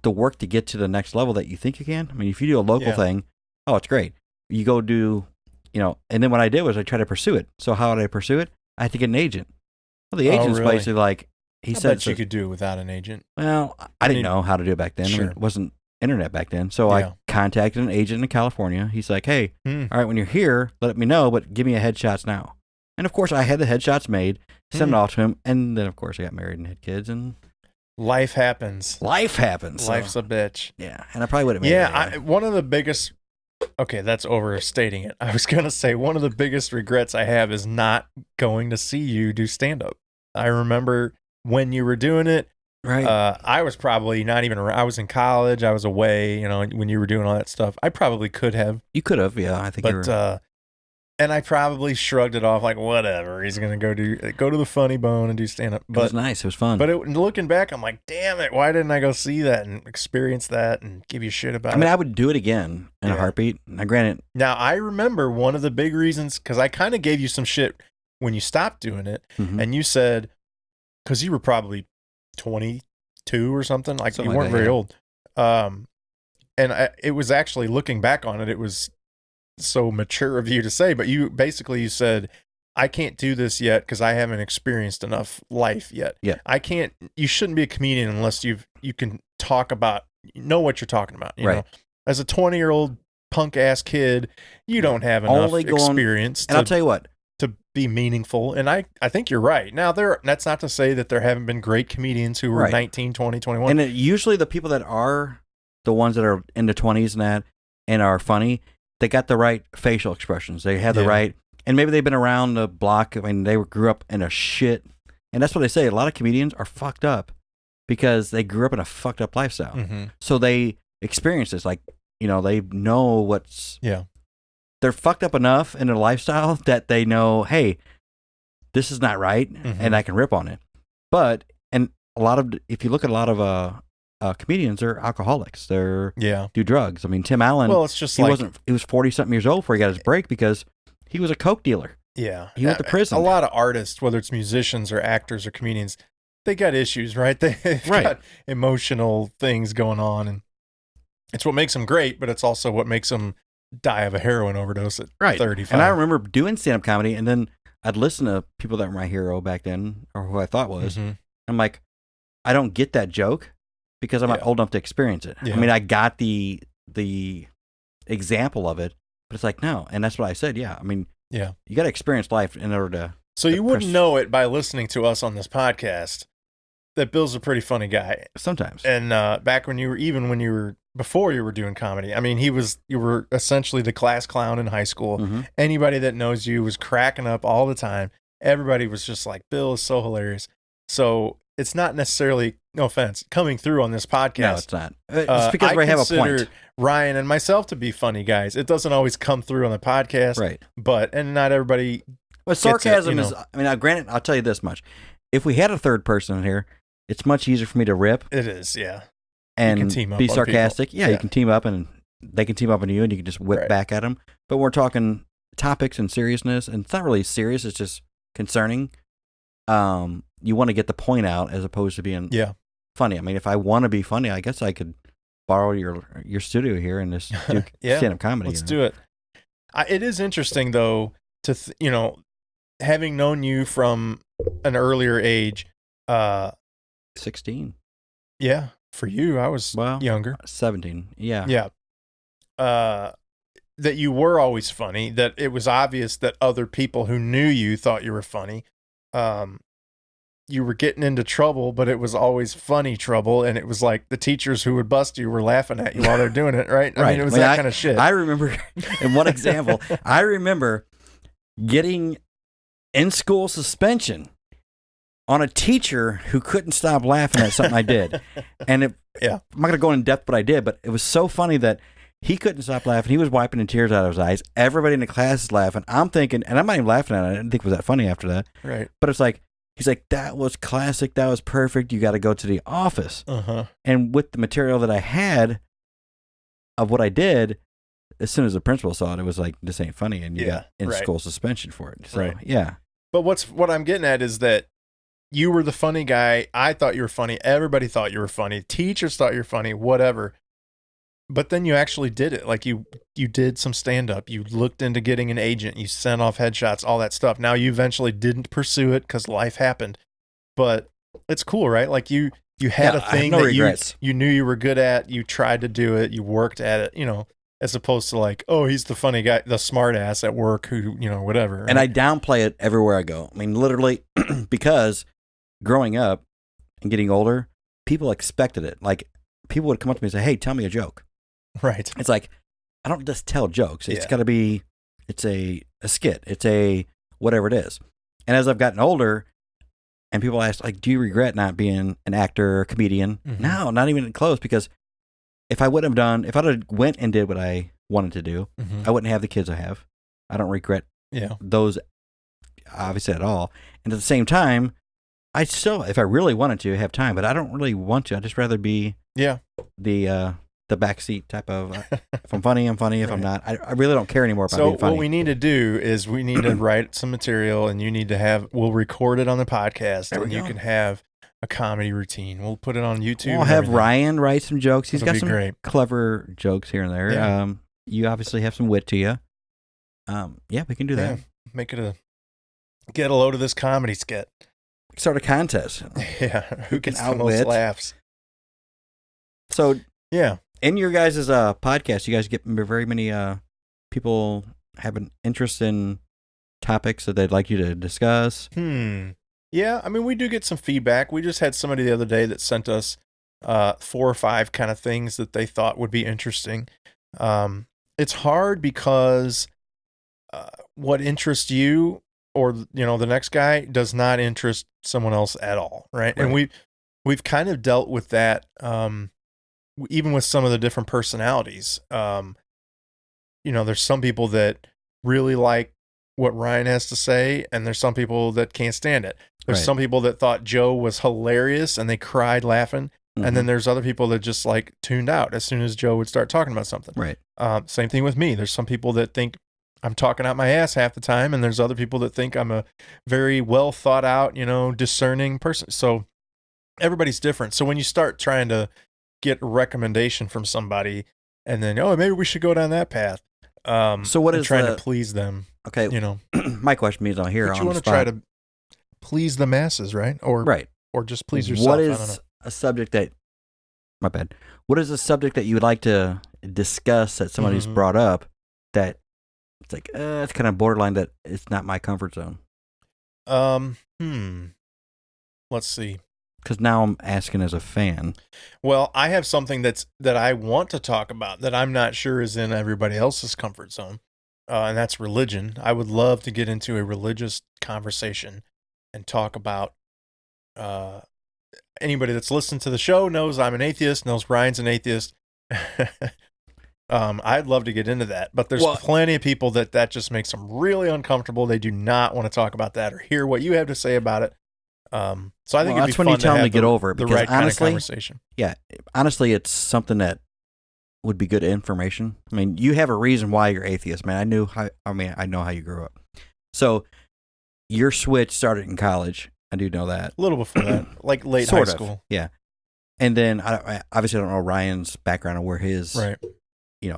the work to get to the next level that you think you can, I mean, if you do a local thing, oh, it's great. You go do, and then what I did was I tried to pursue it. So how did I pursue it? I had to get an agent. Well, the agent's basically like, he said. Bet you could do it without an agent. Well, I didn't know how to do it back then. Sure. I mean, it wasn't internet back then. So I contacted an agent in California. He's like, hey, all right, when you're here, let me know, but give me a headshots now. And of course, I had the headshots made, sent it off to him, and then of course I got married and had kids, and life happens. Life's a bitch. Yeah, and I probably would have made it. Yeah, one of the biggest. Okay, that's overstating it. I was gonna say one of the biggest regrets I have is not going to see you do stand up. I remember when you were doing it. Right. I was probably not even around. I was in college. I was away, when you were doing all that stuff. I probably could have. You could have, yeah. I think you But were. and I probably shrugged it off like, whatever. He's gonna go to the Funny Bone and do stand up. It was nice. It was fun. But looking back, I'm like, damn it! Why didn't I go see that and experience that and give you shit about it? I mean, I would do it again in a heartbeat. Now, granted. Now I remember one of the big reasons because I kind of gave you some shit when you stopped doing it, and you said because you were probably 22 or something, like you weren't very old. And it was actually looking back on it, it was so mature of you to say, but you said, I can't do this yet because I haven't experienced enough life yet. Yeah. You shouldn't be a comedian unless you can talk about, know what you're talking about. You know, as a 20-year-old punk ass kid, you don't have enough experience. And I'll tell you what, to be meaningful. And I think you're right. Now that's not to say that there haven't been great comedians who were 19, 20, 21. And usually the people that are the ones that are in the 20s and are funny, they got the right facial expressions. They have the right, and maybe they've been around the block. I mean, they grew up in a shit, and that's what they say. A lot of comedians are fucked up because they grew up in a fucked up lifestyle. Mm-hmm. So they experience this, like, they know what's, they're fucked up enough in their lifestyle that they know, hey, this is not right, and I can rip on it. But, and if you look at a lot of, comedians are alcoholics. They're do drugs. I mean, Tim Allen. Well, it's just he was 40-something years old before he got his break because he was a coke dealer. Yeah, he went to prison. A lot of artists, whether it's musicians or actors or comedians, they got issues, right? They've got emotional things going on, and it's what makes them great. But it's also what makes them die of a heroin overdose at 35. And I remember doing stand-up comedy, and then I'd listen to people that were my hero back then, or who I thought was. I'm like, I don't get that joke. Because I'm not old enough to experience it. Yeah. I mean, I got the example of it, but it's like, no. And that's what I said. Yeah. I mean, you got to experience life in order to. So you wouldn't know it by listening to us on this podcast that Bill's a pretty funny guy. Sometimes. And back before you were doing comedy, I mean, you were essentially the class clown in high school. Mm-hmm. Anybody that knows you was cracking up all the time. Everybody was just like, Bill is so hilarious. So it's not necessarily, no offense, coming through on this podcast. No, it's not. It's because we have a point. Ryan and myself to be funny guys. It doesn't always come through on the podcast. Right. And not everybody. But sarcasm is, I mean, granted, I'll tell you this much. If we had a third person in here, it's much easier for me to rip. It is, yeah. And be sarcastic. Yeah, you can team up and they can team up on you and you can just whip back at them. But we're talking topics and seriousness, and it's not really serious. It's just concerning. You want to get the point out as opposed to being funny. I mean, if I want to be funny, I guess I could borrow your studio here and just do stand-up comedy. Let's do it. It is interesting, though, to having known you from an earlier age. 16. Yeah, for you, I was younger. 17. Yeah. Yeah. That you were always funny. That it was obvious that other people who knew you thought you were funny. You were getting into trouble, but it was always funny trouble, and it was like the teachers who would bust you were laughing at you while they're doing it, right? I mean, it was that kind of shit. I remember, in one example, I remember getting in-school suspension on a teacher who couldn't stop laughing at something I did. And I'm not going to go in depth what I did, but it was so funny that he couldn't stop laughing. He was wiping the tears out of his eyes. Everybody in the class is laughing. I'm thinking, and I'm not even laughing at it. I didn't think it was that funny after that. Right. But it's like, he's like, that was classic. That was perfect. You got to go to the office. And with the material that I had of what I did, as soon as the principal saw it, it was like, this ain't funny. And you got in-school suspension for it. So, yeah. But what I'm getting at is that you were the funny guy. I thought you were funny. Everybody thought you were funny. Teachers thought you were funny, whatever. But then you actually did it. Like you did some stand-up. You looked into getting an agent. You sent off headshots, all that stuff. Now you eventually didn't pursue it because life happened. But it's cool, right? Like you had a thing that you knew you were good at. You tried to do it. You worked at it, as opposed to like, oh, he's the funny guy, the smart ass at work who, whatever. Right? And I downplay it everywhere I go. I mean, literally, because growing up and getting older, people expected it. Like, people would come up to me and say, hey, tell me a joke. Right. It's like, I don't just tell jokes. It's got to be, it's a skit. It's a whatever it is. And as I've gotten older, And people ask, like, do you regret not being an actor or comedian? Mm-hmm. No, not even close, because if I'd have went and did what I wanted to do, Mm-hmm. I wouldn't have the kids I have. I don't regret those, obviously, at all. And at the same time, I still, if I really wanted to, have time, but I don't really want to. I'd just rather be the backseat type of, if I'm funny, I'm funny. If I'm not, I really don't care anymore about being funny. So what we need to do is we need to write some material, and you need to we'll record it on the podcast, and you can have a comedy routine. We'll put it on YouTube. We'll have Ryan write some jokes. He's got some clever jokes here and there. Yeah. You obviously have some wit to you. Yeah, we can do that. Make it get a load of this comedy skit. Start a contest. Yeah, who gets the most laughs? So yeah, in your guys' podcast, you guys get very many people have an interest in topics that they'd like you to discuss. Yeah, I mean, we do get some feedback. We just had somebody the other day that sent us 4 or 5 kind of things that they thought would be interesting. It's hard because what interests you or the next guy does not interest someone else at all, right? And we've kind of dealt with that even with some of the different personalities. There's some people that really like what Ryan has to say, and there's some people that can't stand it. There's some people that thought Joe was hilarious and they cried laughing. Mm-hmm. And then there's other people that just like tuned out as soon as Joe would start talking about something. Right. Same thing with me. There's some people that think I'm talking out my ass half the time, and there's other people that think I'm a very well thought out, discerning person. So everybody's different. So when you start trying to get a recommendation from somebody, and then maybe we should go down that path. So what is trying to please them? Okay. My question means on here. But you want to try to please the masses, right? Or just please yourself. What is a subject that? My bad. What is a subject that you would like to discuss that somebody's brought up that it's like it's kind of borderline that it's not my comfort zone? Let's see. Because now I'm asking as a fan. Well, I have something that I want to talk about that I'm not sure is in everybody else's comfort zone, and that's religion. I would love to get into a religious conversation and talk about. Anybody that's listened to the show knows I'm an atheist, knows Ryan's an atheist. I'd love to get into that, but there's plenty of people that just makes them really uncomfortable. They do not want to talk about that or hear what you have to say about it. So I think it'd be fun when you tell them to get over it, the because right honestly, kind of conversation. Yeah, honestly, it's something that would be good information. I mean, you have a reason why you're atheist, man. I know how you grew up. So your switch started in college. I do know that. A little before that, like late sort high of, school. Yeah. And then I obviously don't know Ryan's background or where his,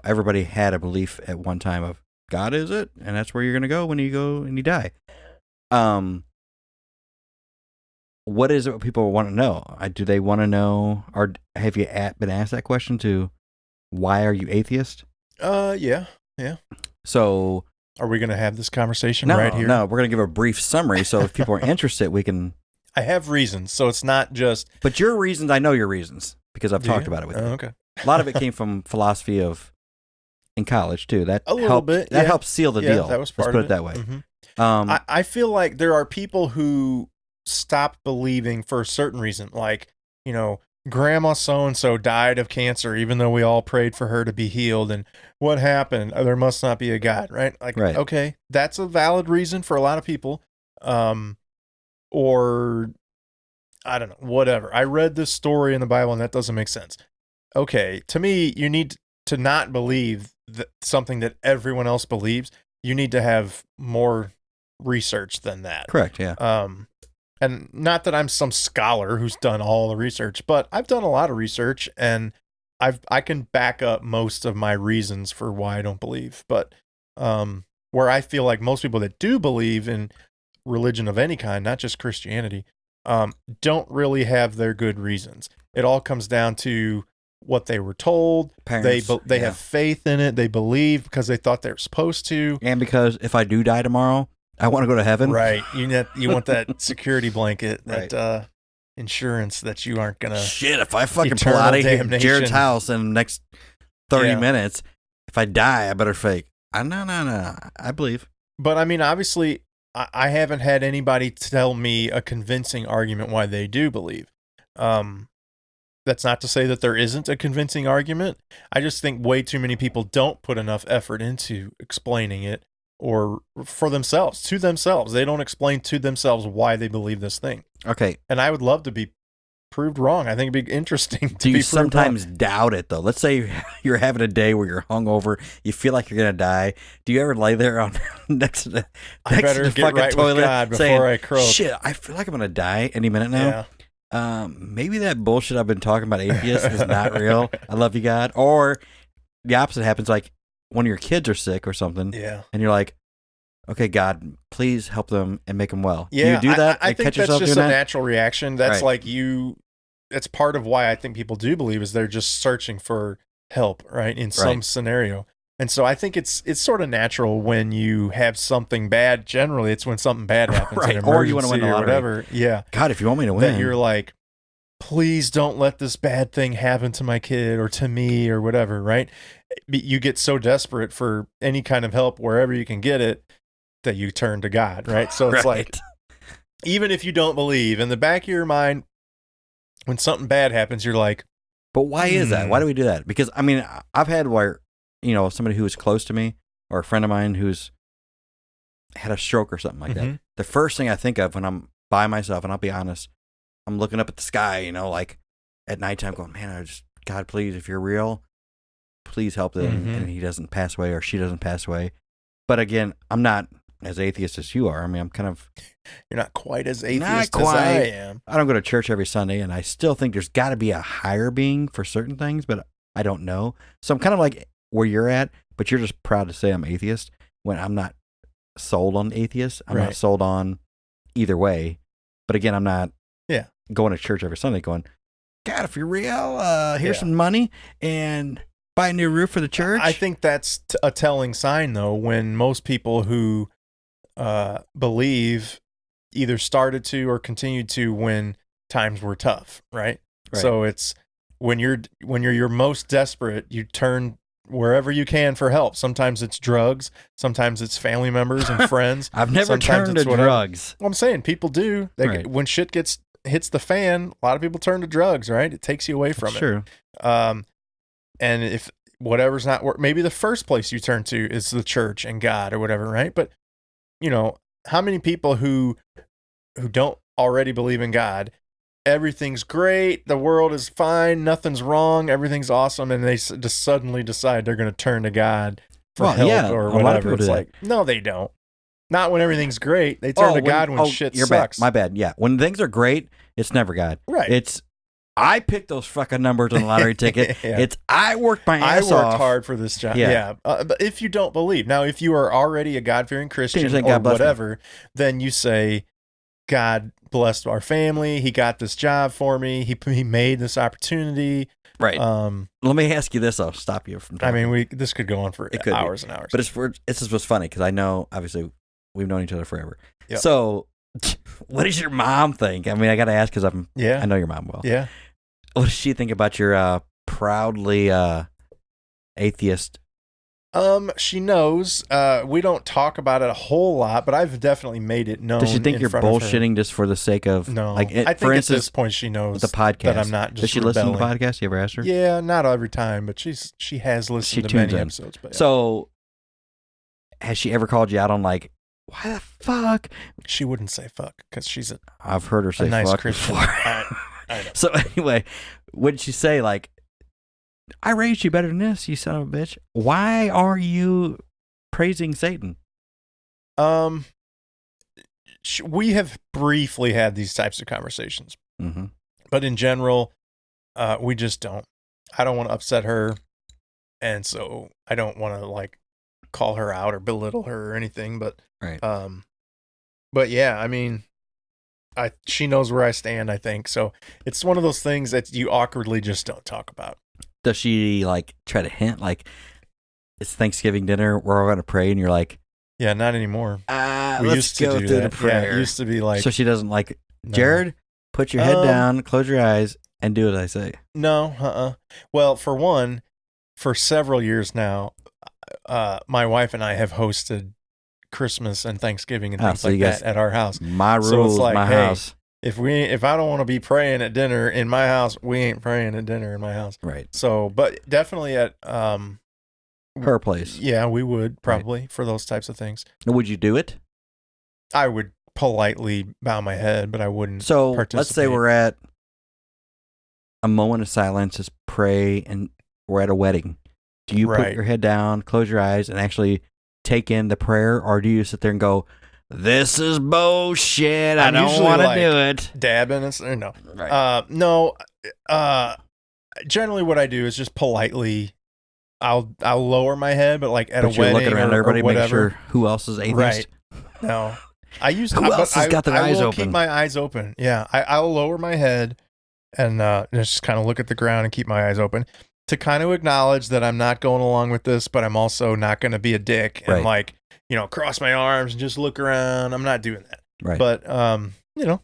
everybody had a belief at one time of God is it, and that's where you're going to go when you go and you die. What is it people want to know? Do they want to know, or have you been asked that question to, why are you atheist? Yeah. So, are we going to have this conversation right here? No, we're going to give a brief summary. So if people are interested, we can. I have reasons, so it's not just. But your reasons, I know your reasons because I've talked about it with you. Okay. A lot of it came from philosophy in college too. That a little bit. That helped seal the deal. That was part Let's put of it that way. Mm-hmm. I feel like there are people who stop believing for a certain reason, like Grandma so-and-so died of cancer, even though we all prayed for her to be healed. And what happened? There must not be a God, right? Okay, that's a valid reason for a lot of people. Or, I don't know, whatever. I read this story in the Bible and that doesn't make sense. Okay, to me, you need to not believe something that everyone else believes. You need to have more research than that. Correct, yeah. And not that I'm some scholar who's done all the research, but I've done a lot of research and I can back up most of my reasons for why I don't believe. But where I feel like most people that do believe in religion of any kind, not just Christianity, don't really have their good reasons. It all comes down to what they were told. Parents, they have faith in it. They believe because they thought they were supposed to. And because if I do die tomorrow, I want to go to heaven. Right. You want that security blanket, that insurance that you aren't going to. Shit, if I fucking pull out of Jared's house in the next 30 minutes, if I die, I better fake. No. I believe. But I mean, obviously, I haven't had anybody tell me a convincing argument why they do believe. That's not to say that there isn't a convincing argument. I just think way too many people don't put enough effort into explaining it or for themselves, to themselves. They don't explain to themselves why they believe this thing. Okay. And I would love to be proved wrong. I think it'd be interesting to Do be you sometimes wrong. doubt it, though? Let's say you're having a day where you're hungover, you feel like you're going to die. Do you ever lay there on next to the, I better get fucking right toilet with God before saying, I croak. shit, I feel like I'm going to die any minute now? Yeah. Maybe that bullshit I've been talking about atheists is not real. I love you, God. Or the opposite happens, like when your kids are sick or something, Yeah. and you're like, okay, God, please help them and make them well. Yeah, Do you do that? I think that's just a natural reaction. That's Right. like that's part of why I think people do believe is they're just searching for help, right? In some scenario. And so I think it's sort of natural when you have something bad. Generally, it's when something bad happens, Right. an Or you want to win the emergency or lottery. whatever. Yeah. God, if you want me to win. That you're like, please don't let this bad thing happen to my kid or to me or whatever, right? You get so desperate for any kind of help wherever you can get it that you turn to God, right? So it's like, even if you don't believe, in the back of your mind, when something bad happens, you're like, but why is that? Why do we do that? Because, I mean, I've had where, somebody who was close to me or a friend of mine who's had a stroke or something like that. The first thing I think of when I'm by myself, and I'll be honest, I'm looking up at the sky, like at nighttime going, man, God, please, if you're real, please help them. And he doesn't pass away or she doesn't pass away. But again, I'm not as atheist as you are. I mean, I'm kind of... You're not quite as atheist as I am. I don't go to church every Sunday, and I still think there's got to be a higher being for certain things, but I don't know. So I'm kind of like where you're at, but you're just proud to say I'm atheist when I'm not sold on atheist. I'm not sold on either way. But again, I'm not going to church every Sunday going, God, if you're real, here's some money and buy a new roof for the church. I think that's a telling sign, though, when most people who believe either started to or continued to when times were tough, right? So it's when you're your most desperate, you turn wherever you can for help. Sometimes it's drugs, sometimes it's family members and friends. I've never turned to drugs. Well, I'm saying people do. When shit hits the fan, a lot of people turn to drugs, right? It takes you away from it. True. And if whatever's not work, maybe the first place you turn to is the church and God or whatever, right? But how many people who don't already believe in God, everything's great, the world is fine, nothing's wrong, everything's awesome, and they just suddenly decide they're going to turn to God for help or whatever. It's like, no, they don't. Not when everything's great. They turn to God when shit sucks. My bad. Yeah. When things are great, it's never God. Right. It's, I picked those fucking numbers on the lottery ticket. It's, I worked my ass off. I worked hard for this job. Yeah. But if you don't believe, now, if you are already a God-fearing Christian or whatever, then you say, God blessed our family. He got this job for me. He made this opportunity. Right. Let me ask you this. I'll stop you from talking. I mean, this could go on for hours and hours. But this is what's funny because I know, obviously, we've known each other forever. Yep. So, what does your mom think? I mean, I got to ask because I know your mom well. Yeah. What does she think about your proudly atheist? She knows. We don't talk about it a whole lot, but I've definitely made it known. Does she think you're bullshitting just for the sake of? No. Like, I think for instance, at this point she knows the podcast. That I'm not just Does she listen to the podcast? You ever asked her? Yeah, not every time, but she has listened to many episodes. But So, has she ever called you out on like, why the fuck? She wouldn't say fuck because she's I've heard her say nice fuck Christian. before. I know. So anyway, what did she say? Like, I raised you better than this, you son of a bitch. Why are you praising Satan? We have briefly had these types of conversations, but in general, we just don't. I don't want to upset her, and so I don't want to like call her out or belittle her or anything. But but yeah, I mean, she knows where I stand, I think. So it's one of those things that you awkwardly just don't talk about. Does she like try to hint like it's Thanksgiving dinner, we're all going to pray, and you're like, yeah, not anymore. We used to do the prayer. Yeah, it used to be like, so she doesn't like, Jared, put your head down, close your eyes, and do what I say. No, Well, for one, for several years now, my wife and I have hosted Christmas and Thanksgiving and Ah, things so like you guys- that at our house. My So rules, it's like, my hey, house. if I don't want to be praying at dinner in my house, we ain't praying at dinner in my house. Right. So, but definitely at Her place. yeah, we would probably for those types of things. Would you do it? I would politely bow my head, but I wouldn't. So participate. let's say we're at a moment of silence, just pray, and we're at a wedding. Do you put Right. your head down, close your eyes, and actually take in the prayer, or do you sit there and go, "This is bullshit. I I'm don't usually want to like do it"? dabbing and or no. Right. No. Generally, what I do is just politely. I'll lower my head, but like at But a you're wedding looking around or everybody, whatever. make sure who else is atheist. Right. No. I use Who else has got their eyes I will open? keep my eyes open. Yeah, I'll lower my head and just kind of look at the ground and keep my eyes open to kind of acknowledge that I'm not going along with this, but I'm also not going to be a dick and Right. like cross my arms and just look around. I'm not doing that. Right. But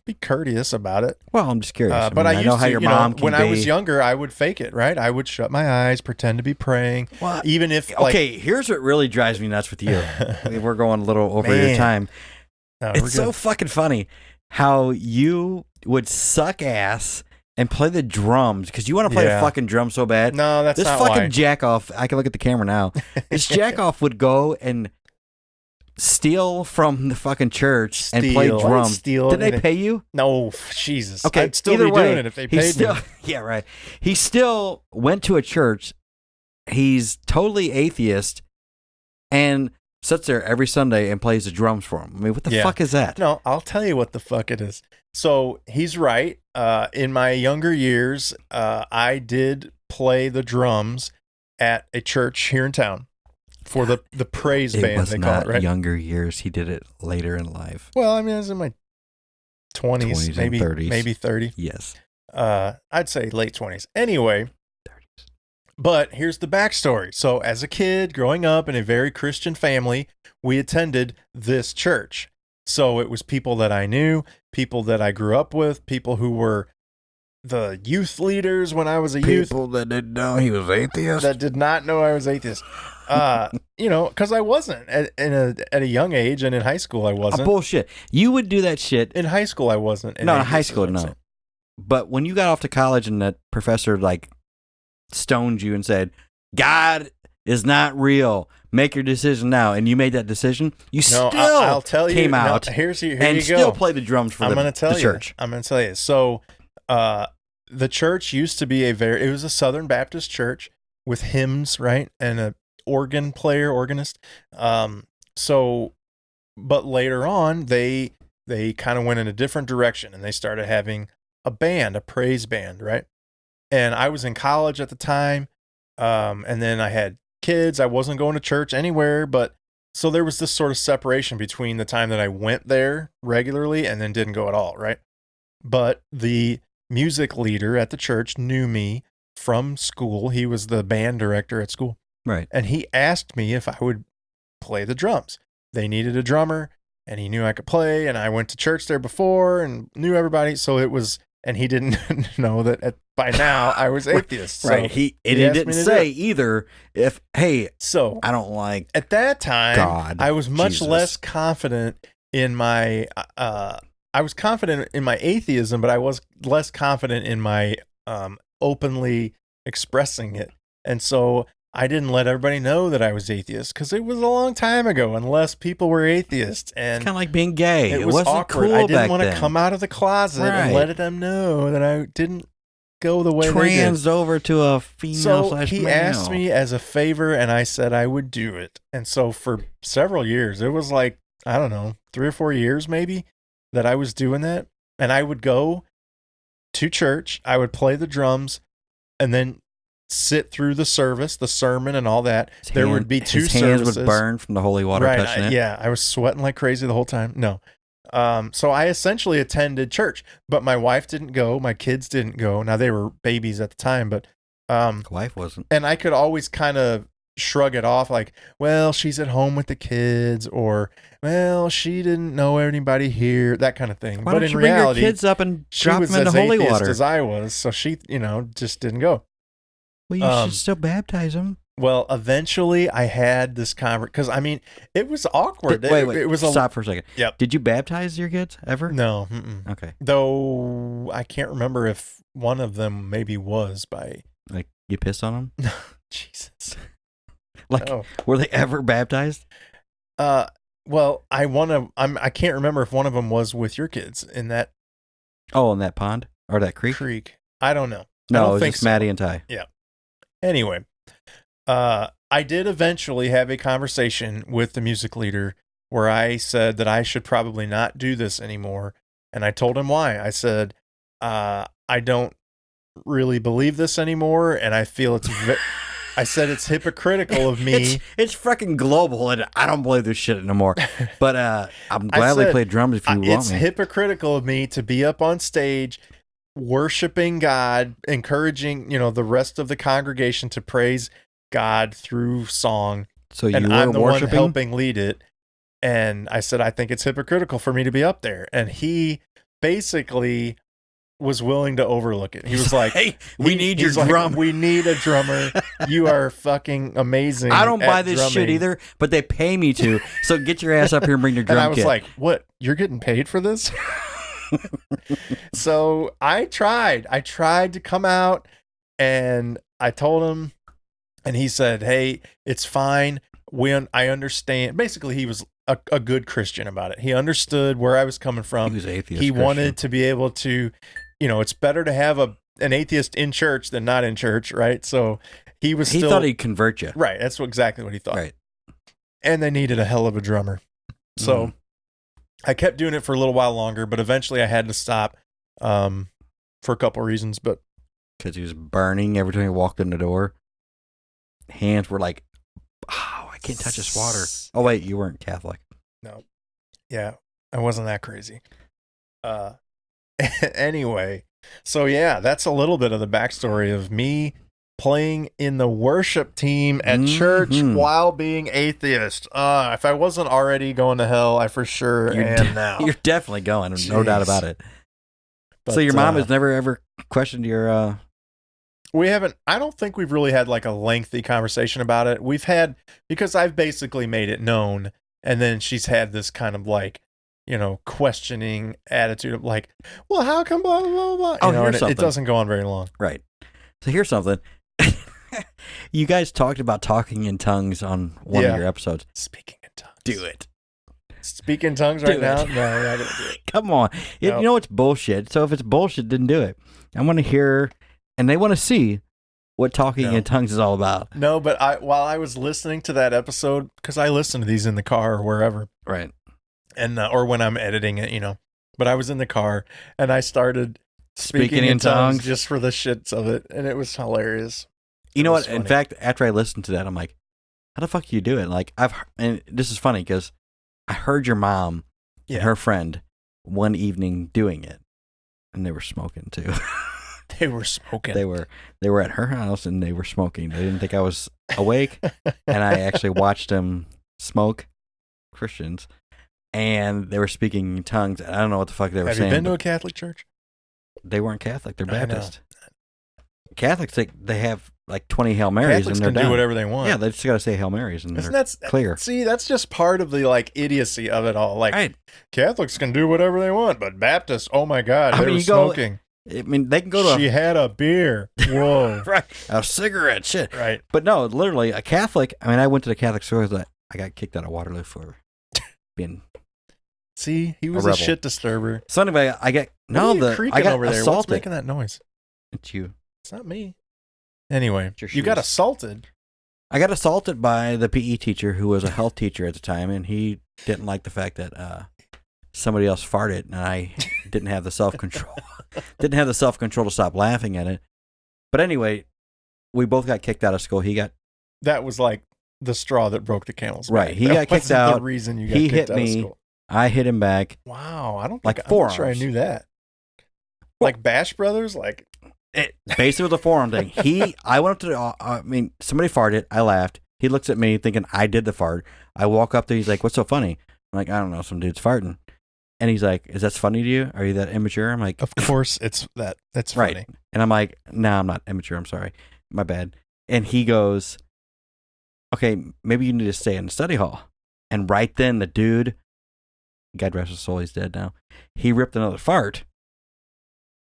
be courteous about it. Well, I'm just curious. But I used know how to, your mom can when be. I was younger, I would fake it. Right, I would shut my eyes, pretend to be praying, Well, even if okay, here's what really drives me nuts with you. We're going a little over your Man. time. No, we're It's so good. fucking funny how you would suck ass and play the drums because you want to play Yeah. the fucking drum so bad. No, that's This not fucking why. jack off, I can look at the camera now. This jack off would go and steal from the fucking church and play Steal. I didn't drums. steal Did they anything. pay you? No, Jesus. Okay, I'd still either be way, doing it if they he paid still, me. Yeah, right. He still went to a church. He's totally atheist and sits there every Sunday and plays the drums for him. I mean, what the Yeah. fuck is that? No, I'll tell you what the fuck it is. So he's right. In my younger years, I did play the drums at a church here in town for the praise It band, was they call not it, right? younger years. He did it later in life. Well, I mean, I was in my 20s, 20s and maybe 30s. maybe 30. Yes. I'd say late 20s. Anyway, but here's the backstory. So as a kid growing up in a very Christian family, we attended this church. So it was people that I knew, people that I grew up with, people who were the youth leaders when I was a youth People that didn't know he was atheist. that did not know I was atheist. Because I wasn't at a young age, and in high school I wasn't. Bullshit. You would do that shit. In high school I wasn't. No, in atheist, high is school, what I'm no. saying. But when you got off to college and that professor stoned you and said, "God is not real. Make your decision now," and you made that decision, you No, still I'll tell you. came no, out here and you still go. play the drums for I'm the going to tell you. church. I'm going to tell you. So, the church used to be it was a Southern Baptist church with hymns, right? And a organist. But later on, they kind of went in a different direction and they started having a band, a praise band, right? And I was in college at the time. And then I had kids. I wasn't going to church anywhere, but so there was this sort of separation between the time that I went there regularly and then didn't go at all, right? But the music leader at the church knew me from school. He was the band director at school. Right. And he asked me if I would play the drums. They needed a drummer and he knew I could play, and I went to church there before and knew everybody. So it was, and he didn't know that by now I was atheist. Right. So He asked didn't me to say do it. either if, hey, So I don't like at that time, God, I was much Jesus. less confident in my, I was confident in my atheism, but I was less confident in my openly expressing it. And so I didn't let everybody know that I was atheist because it was a long time ago, unless people were atheists. And it's kind of like being gay. it was wasn't awkward. cool I didn't back want to then. come out of the closet Right. and let them know that I didn't go the way they did. Trans over to a female So slash he male. asked me as a favor, and I said I would do it. And so for several years, it was like, I don't know, 3 or 4 years maybe, that I was doing that. And I would go to church, I would play the drums, and then sit through the service, the sermon, and all that. There would be 2 his hands services. would burn from the holy water Right, touching it. yeah, I was sweating like crazy the whole time. No. So I essentially attended church, but my wife didn't go. My kids didn't go. Now they were babies at the time, but Wife wasn't. and I could always kind of shrug it off like, well, she's at home with the kids, or well, she didn't know anybody here, that kind of thing. Why but don't in you bring reality, your kids up and she drop was them in as the holy atheist water? as I was, so she, just didn't go. Well, you should still baptize them. Well, eventually I had this conversation because I mean it was awkward. Wait. It was Stop for a second. Yep. Did you baptize your kids ever? No. Okay. Though I can't remember if one of them maybe was by. Like you pissed on them? Jesus. Like No. were they ever baptized? Well, I can't remember if one of them was with your kids in that. Oh, in that pond or that creek? I don't know. No, I don't it was think just so. Maddie and Ty. Yeah. Anyway, I did eventually have a conversation with the music leader where I said that I should probably not do this anymore. And I told him why. I said, I don't really believe this anymore. And I feel I said it's hypocritical of me. It's fucking global, and I don't believe this shit anymore. But I'm gladly play drums if you want me. It's hypocritical of me to be up on stage worshiping God, encouraging, the rest of the congregation to praise God through song. So you and were I'm the worshiping? one helping lead it. And I said, I think it's hypocritical for me to be up there. And he basically was willing to overlook it. He was like, hey, we need your drum. We need a drummer. You are fucking amazing. I don't buy this drumming. shit either, but they pay me to. So get your ass up here and bring your drum kit. And I was like, what? You're getting paid for this? So I tried to come out, and I told him, and he said, hey, it's fine. I understand. Basically, he was a good Christian about it. He understood where I was coming from. He was atheist. He Christian. wanted to be able to, it's better to have an atheist in church than not in church, right? So he thought he'd convert you. Right. That's exactly what he thought. Right. And they needed a hell of a drummer. So I kept doing it for a little while longer, but eventually I had to stop for a couple reasons. But because he was burning every time he walked in the door. Hands were like, oh, I can't touch this water. Oh, wait, you weren't Catholic. No. Yeah, I wasn't that crazy. Anyway, so yeah, that's a little bit of the backstory of me playing in the worship team at church while being atheist. If I wasn't already going to hell, I for sure am now. You're definitely going, no doubt about it. But, so your mom has never ever questioned your... We haven't, I don't think we've really had like a lengthy conversation about it. We've had, because I've basically made it known, and then she's had this kind of like, questioning attitude of like, well, how come blah, blah, blah, blah. And it doesn't go on very long. Right. So here's something. You guys talked about talking in tongues on one of your episodes. Speaking in tongues. Do it. Speak in tongues right now? No, we're not going to do it. Come on. Nope. You know it's bullshit. So if it's bullshit, then do it. I want to hear, and they want to see what talking in tongues is all about. No, but while I was listening to that episode, because I listen to these in the car or wherever. Right. And or when I'm editing it, But I was in the car, and I started speaking in tongues just for the shits of it, and it was hilarious. You know what? Funny. In fact, after I listened to that, I'm like, how the fuck do you do it? Like, and this is funny because I heard your mom and her friend one evening doing it, and they were smoking too. They were smoking. They were at her house, and they were smoking. They didn't think I was awake, and I actually watched them smoke, Christians, and they were speaking in tongues. I don't know what the fuck they were saying. Have you been to a Catholic church? They weren't Catholic. They're Baptist. Catholics, they have like 20 Hail Marys. Catholics and they're can done. do whatever they want. Yeah, they just got to say Hail Marys and that's clear. See, that's just part of the like idiocy of it all. Like right. Catholics can do whatever they want, but Baptists, oh my God, they were smoking. I mean, they can go to... She had a beer. Whoa. Right. A cigarette. Shit. Right. But no, literally, a Catholic... I mean, I went to the Catholic store that I got kicked out of Waterloo for being... See, he was a shit disturber. So anyway, I got... No, I got over there. assaulted. What's making that noise? It's you. It's not me. Anyway, you got assaulted. I got assaulted by the PE teacher who was a health teacher at the time, and he didn't like the fact that somebody else farted, and I didn't have the self-control. Didn't have the self-control to stop laughing at it. But anyway, we both got kicked out of school. That was like the straw that broke the camel's back. Right. He got kicked out. The reason you got kicked hit out me. of school. I hit him back. Wow. I don't think like I'm forearms. not sure I knew that. Like Bash Brothers? Like it basically was a forearm thing. I went up to somebody farted. I laughed. He looks at me thinking I did the fart. I walk up there. He's like, "What's so funny?" I'm like, "I don't know. Some dude's farting." And he's like, "Is that funny to you? Are you that immature?" I'm like, "Of course it's that. That's right." Funny. And I'm like, "No, I'm not immature. I'm sorry. My bad." And he goes, okay, maybe you need to stay in the study hall. And right then, the dude, God rest his soul, he's dead now. He ripped another fart.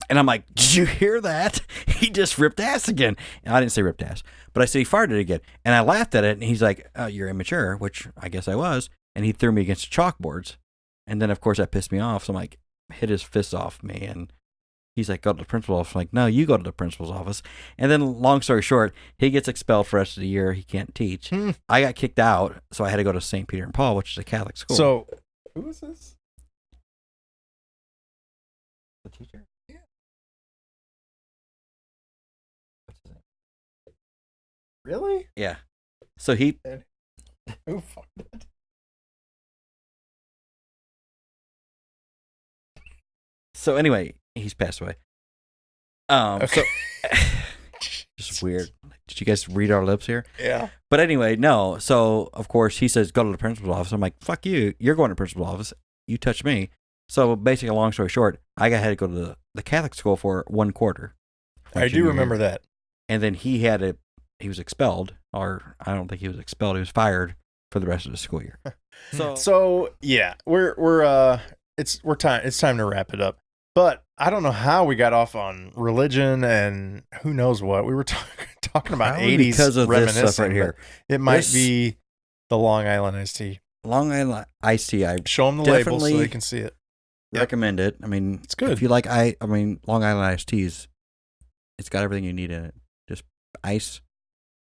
And I'm like, did you hear that? He just ripped ass again. And I didn't say ripped ass, but I said he farted again. And I laughed at it. And he's like, oh, you're immature, which I guess I was. And he threw me against the chalkboards. And then, of course, that pissed me off. So I'm like, hit his fist off me. And he's like, go to the principal's office. I'm like, no, you go to the principal's office. And then, long story short, he gets expelled for the rest of the year. He can't teach. I got kicked out. So I had to go to St. Peter and Paul, which is a Catholic school. So, who is this? The teacher? Yeah. Really? Yeah. So he. Who fucked it? So anyway, he's passed away. Okay. So just weird. Did you guys read our lips here? Yeah. But anyway, no. So of course he says go to the principal's office. I'm like, fuck you. You're going to the principal's office. You touch me. So basically, long story short, I had to go to the Catholic school for 1 quarter. I do remember that. And then he was expelled, or I don't think he was expelled. He was fired for the rest of the school year. So yeah, it's time to wrap it up. But I don't know how we got off on religion and who knows what. We were talking about 80s because of this stuff right here. It might be the Long Island iced tea. Long Island iced tea. I show them the label so they can see it. Recommend it. I mean, it's good. If you like, Long Island iced teas, it's got everything you need in it. Just ice.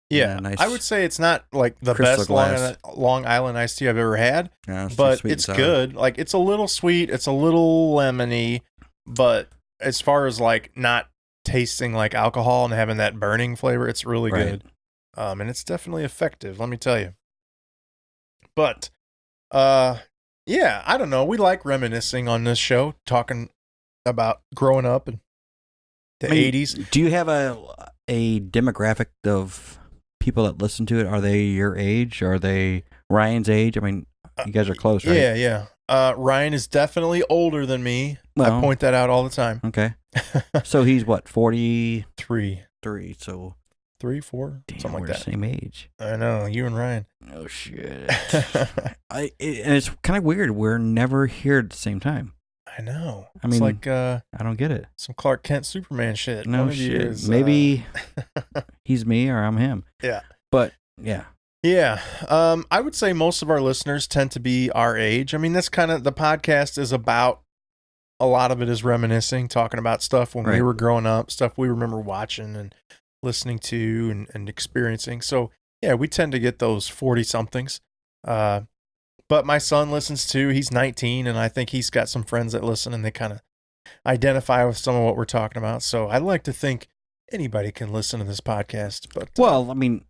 Yeah, nice, I would say it's not like the best Long Island iced tea I've ever had, but it's good. Like it's a little sweet, it's a little lemony, but as far as like not tasting like alcohol and having that burning flavor, it's really good. And it's definitely effective, let me tell you. But yeah, I don't know. We like reminiscing on this show, talking about growing up in the 80s. Do you have a demographic of people that listen to it? Are they your age? Are they Ryan's age? I mean, you guys are close, right? Yeah. Ryan is definitely older than me. Well, I point that out all the time. Okay. So he's what, 43? So 3, 4, damn, something like that. Same age. I know, you and Ryan. Oh shit. And it's kind of weird. We're never here at the same time. I know. I mean, it's like I don't get it. Some Clark Kent Superman shit. No shit. Maybe he's me or I'm him. Yeah. But yeah. Yeah. I would say most of our listeners tend to be our age. I mean, that's kind of the podcast is about. A lot of it is reminiscing, talking about stuff when we were growing up, stuff we remember watching and listening to and experiencing. So yeah, we tend to get those 40-somethings. But my son listens too. He's 19, and I think he's got some friends that listen, and they kind of identify with some of what we're talking about. So I like to think anybody can listen to this podcast. But well, I mean,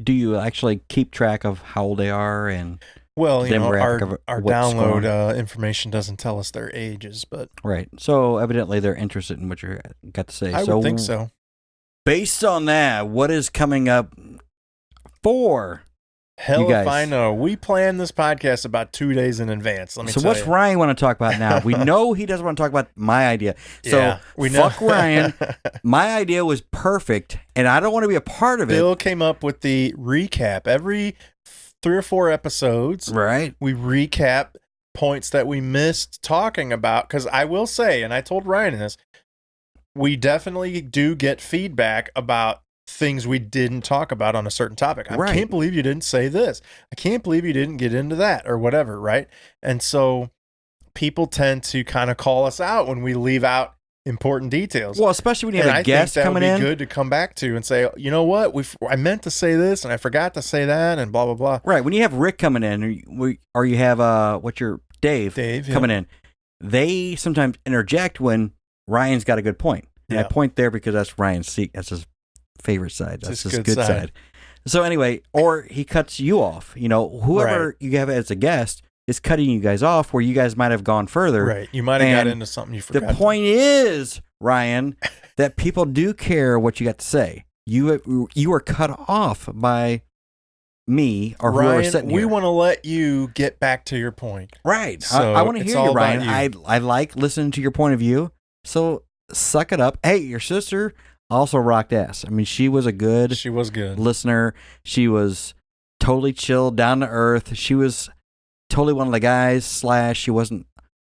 do you actually keep track of how old they are and? Well, you know, our download information doesn't tell us their ages, but right. So evidently they're interested in what you got to say. I would think so. Based on that, what is coming up for? Hell if I know. We planned this podcast about 2 days in advance. Let me tell you. So what's Ryan want to talk about now? We know he doesn't want to talk about my idea. So yeah, we know. Fuck Ryan. My idea was perfect, and I don't want to be a part of it. Bill came up with the recap. Every 3 or 4 episodes, right? We recap points that we missed talking about. Because I will say, and I told Ryan this, we definitely do get feedback about things we didn't talk about on a certain topic. I can't believe you didn't say this. I can't believe you didn't get into that or whatever, right? And so people tend to kind of call us out when we leave out important details. Well, especially when you have a guest coming in. That would be good to come back to and say, you know what, I meant to say this and I forgot to say that and blah, blah, blah. Right. When you have Rick coming in or you have Dave coming in, they sometimes interject when Ryan's got a good point. And I point there because that's Ryan's seat. That's his favorite side. That's his good side. So anyway, or he cuts you off. You know, whoever you have as a guest is cutting you guys off where you guys might have gone further. Right. You might have got into something you forgot. The point is, Ryan, that people do care what you got to say. You are cut off by me or whoever's sitting here. We want to let you get back to your point. Right. So I want to hear you, Ryan. I like listening to your point of view. So suck it up. Hey, your sister also rocked ass. I mean, she was good listener. She was totally chill, down to earth. She was totally one of the guys. / she wasn't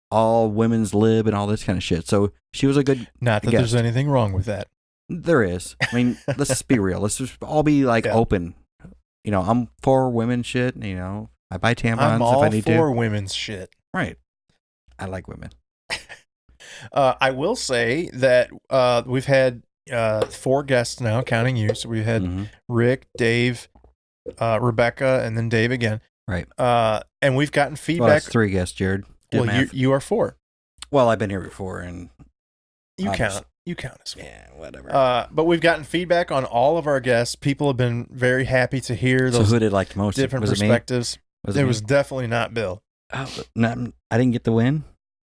all women's lib and all this kind of shit. So she was a good. Not that guest. there's anything wrong with that. There is. I mean, let's just be real. Let's just all be like open. You know, I'm for women shit. You know, I buy tampons if I need to. I'm all for women's shit. Right. I like women. I will say that we've had 4 guests now, counting you. So we've had Rick, Dave, Rebecca, and then Dave again. Right. And we've gotten feedback. Well, that's 3 guests, Jared. You are 4. Well, I've been here before, and you count. You count as well. Yeah, whatever. But we've gotten feedback on all of our guests. People have been very happy to hear those. So who did like most? Different perspectives. Was it was definitely not Bill. Oh, I didn't get the win.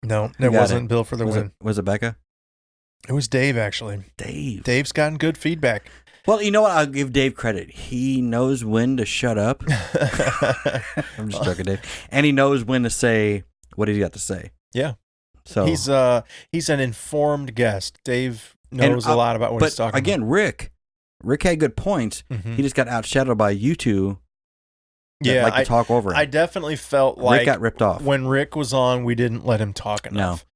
No, it wasn't Bill for the win. Was it Becca? It was Dave, actually. Dave's gotten good feedback. Well, you know what? I'll give Dave credit. He knows when to shut up. I'm just joking, Dave. And he knows when to say what he's got to say. Yeah. So he's an informed guest. Dave knows a lot about what he's talking about. Rick had good points. Mm-hmm. He just got outshadowed by you two. Yeah, like to talk over him. I definitely felt like Rick got ripped off. When Rick was on, we didn't let him talk enough.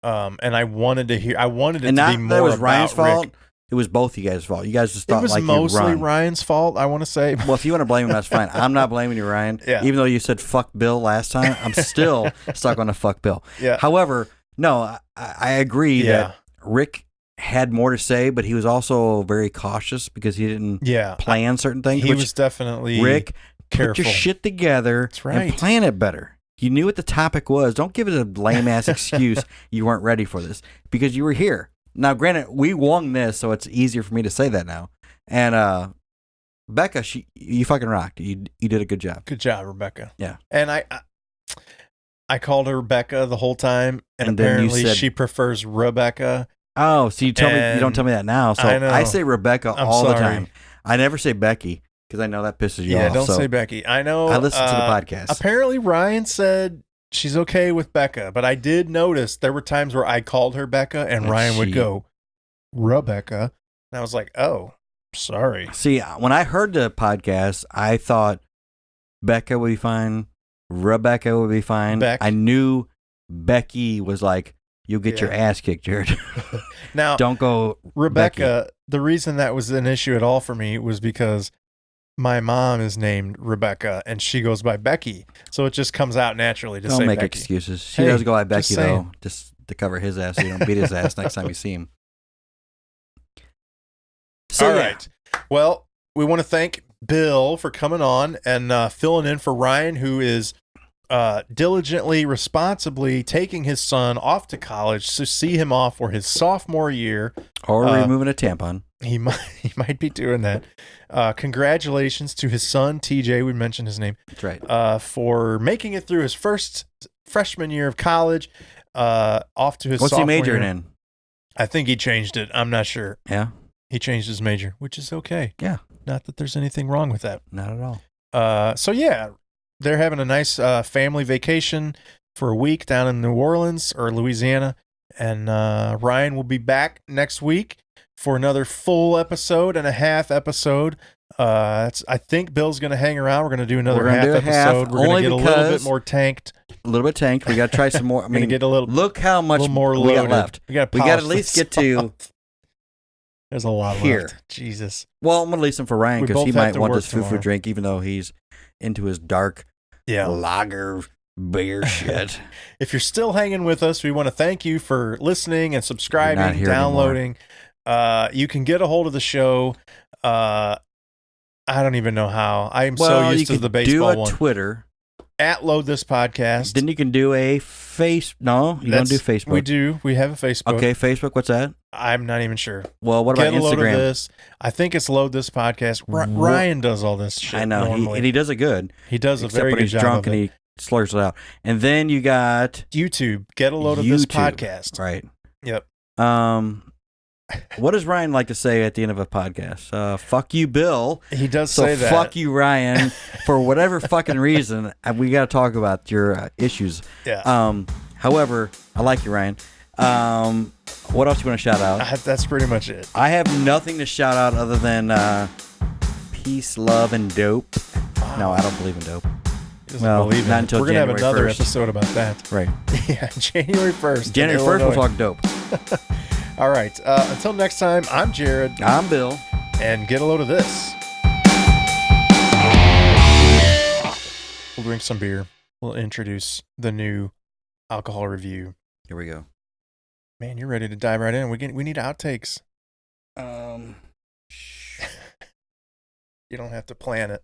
No. And I wanted to hear. I wanted it to be more. That was Ryan's fault. Rick. It was both you guys' fault. You guys just thought it was mostly Ryan's fault. I want to say. Well, if you want to blame him, that's fine. I'm not blaming you, Ryan. Yeah. Even though you said fuck Bill last time, I'm still stuck on the fuck Bill. Yeah. However, no, I agree that Rick had more to say, but he was also very cautious because he didn't plan certain things. He was definitely Rick. Careful. Put your shit together and plan it better. You knew what the topic was. Don't give it a lame-ass excuse you weren't ready for this because you were here. Now, granted, we won this, so it's easier for me to say that now. And Becca, you fucking rocked. You did a good job. Good job, Rebecca. Yeah. And I called her Rebecca the whole time, and apparently she prefers Rebecca. Oh, so you don't tell me that now. So I say Rebecca all the time. I never say Becky. Because I know that pisses you off. Yeah, don't say Becky. I know. I listen to the podcast. Apparently, Ryan said she's okay with Becca, but I did notice there were times where I called her Becca, and Ryan would go, Rebecca. And I was like, oh, sorry. See, when I heard the podcast, I thought Becca would be fine. Rebecca would be fine. I knew Becky was like, you'll get your ass kicked, Jared. Now, don't go Rebecca. Becky. The reason that was an issue at all for me was because my mom is named Rebecca, and she goes by Becky. So it just comes out naturally to say Becky. Don't make excuses. She does go by Becky, though, just to cover his ass so you don't beat his ass next time you see him. So, all right. Well, we want to thank Bill for coming on and filling in for Ryan, who is diligently, responsibly taking his son off to college to see him off for his sophomore year. Or removing a tampon. He might be doing that. Congratulations to his son, TJ. We mentioned his name. That's right. For making it through his first freshman year of college. Off to his What's sophomore he majoring year. in? I think he changed it. I'm not sure. Yeah. He changed his major, which is okay. Yeah. Not that there's anything wrong with that. Not at all. So yeah, they're having a nice family vacation for a week down in New Orleans or Louisiana. And Ryan will be back next week for another full episode and a half episode. I think Bill's going to hang around. We're going to do another half episode. We're going to get a little bit more tanked. A little bit tanked. We got to try some more. I mean, get a little. Look how much more we got left. We got to at least get to. There's a lot here. Left. Jesus. Well, I'm going to leave some for Ryan because he might want this food for drink, even though he's into his dark lager beer shit. If you're still hanging with us, we want to thank you for listening and subscribing, downloading. You can get a hold of the show. I don't even know how. I am so used to the baseball one. Do a Twitter. At Load This Podcast. Then you can do a No, you don't do Facebook. We do. We have a Facebook. Okay, Facebook. What's that? I'm not even sure. Well, what about Instagram? Load of this. I think it's Load This Podcast. Ryan does all this shit. I know, and he does it good. He does a very good job. Except when he's drunk and he slurs it out. And then you got YouTube. Get a load of this podcast. Right. Yep. What does Ryan like to say at the end of a podcast? Fuck you, Bill. He does say that. Fuck you, Ryan. For whatever fucking reason, we got to talk about your issues. Yeah. However, I like you, Ryan. What else you want to shout out? That's pretty much it. I have nothing to shout out other than peace, love, and dope. No, I don't believe in dope. He doesn't believe in not it. until We're going to have January another 1st. episode about that. Right. Yeah, January 1st. January 1st, we'll talk dope. All right. Until next time, I'm Jared. I'm Bill. And get a load of this. We'll drink some beer. We'll introduce the new alcohol review. Here we go. Man, you're ready to dive right in. We need outtakes. You don't have to plan it.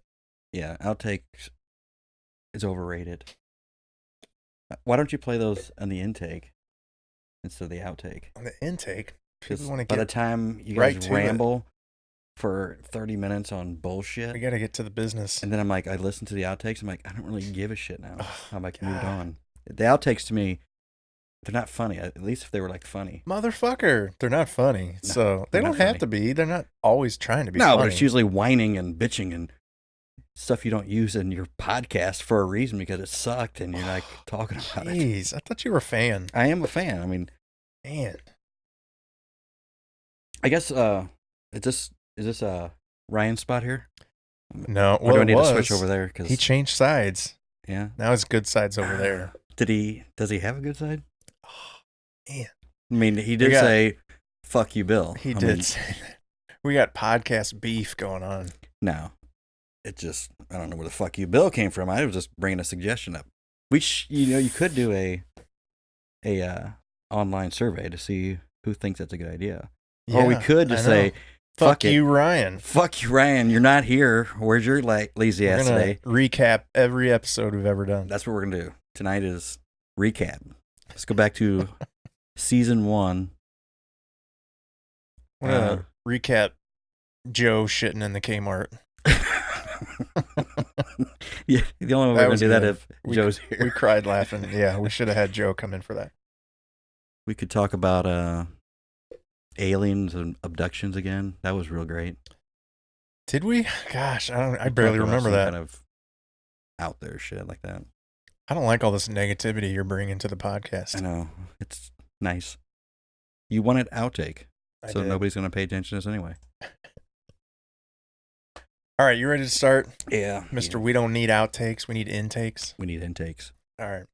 Yeah, outtakes is overrated. Why don't you play those on the intake instead of the outtake? On the intake? Because by the time you guys ramble for 30 minutes on bullshit, we got to get to the business. And then I'm like, I listen to the outtakes. I'm like, I don't really give a shit now. I'm like, moved on. The outtakes to me, they're not funny. At least if they were like funny. Motherfucker, they're not funny. No, so they don't have to be. They're not always trying to be funny. No, but it's usually whining and bitching and stuff you don't use in your podcast for a reason because it sucked and you're like talking about it. Jeez, I thought you were a fan. I am a fan. I mean, man. I guess is this Ryan's spot here? No, or do I need to switch over there? Cause he changed sides. Yeah, now his good side's over there. Does he have a good side? Oh, man. I mean, he did say, "Fuck you, Bill." He did say that. We got podcast beef going on. No, it just I don't know where the "fuck you, Bill" came from. I was just bringing a suggestion up. You could do a online survey to see who thinks that's a good idea. Yeah, or we could just say, Fuck you, Ryan. Fuck you, Ryan. You're not here. Where's your lazy ass today? Recap every episode we've ever done. That's what we're going to do. Tonight is recap. Let's go back to season 1. We're going to recap Joe shitting in the Kmart. Yeah, the only way we're going to do that if Joe's here. We cried laughing. Yeah, we should have had Joe come in for that. We could talk about aliens and abductions again. That was real great. Did we? Gosh, I barely remember that. Kind of out there shit like that. I don't like all this negativity you're bringing to the podcast. I know. It's nice. You wanted outtake, so nobody's going to pay attention to us anyway. All right, you ready to start? Yeah. Mr. We don't need outtakes. We need intakes. We need intakes. All right.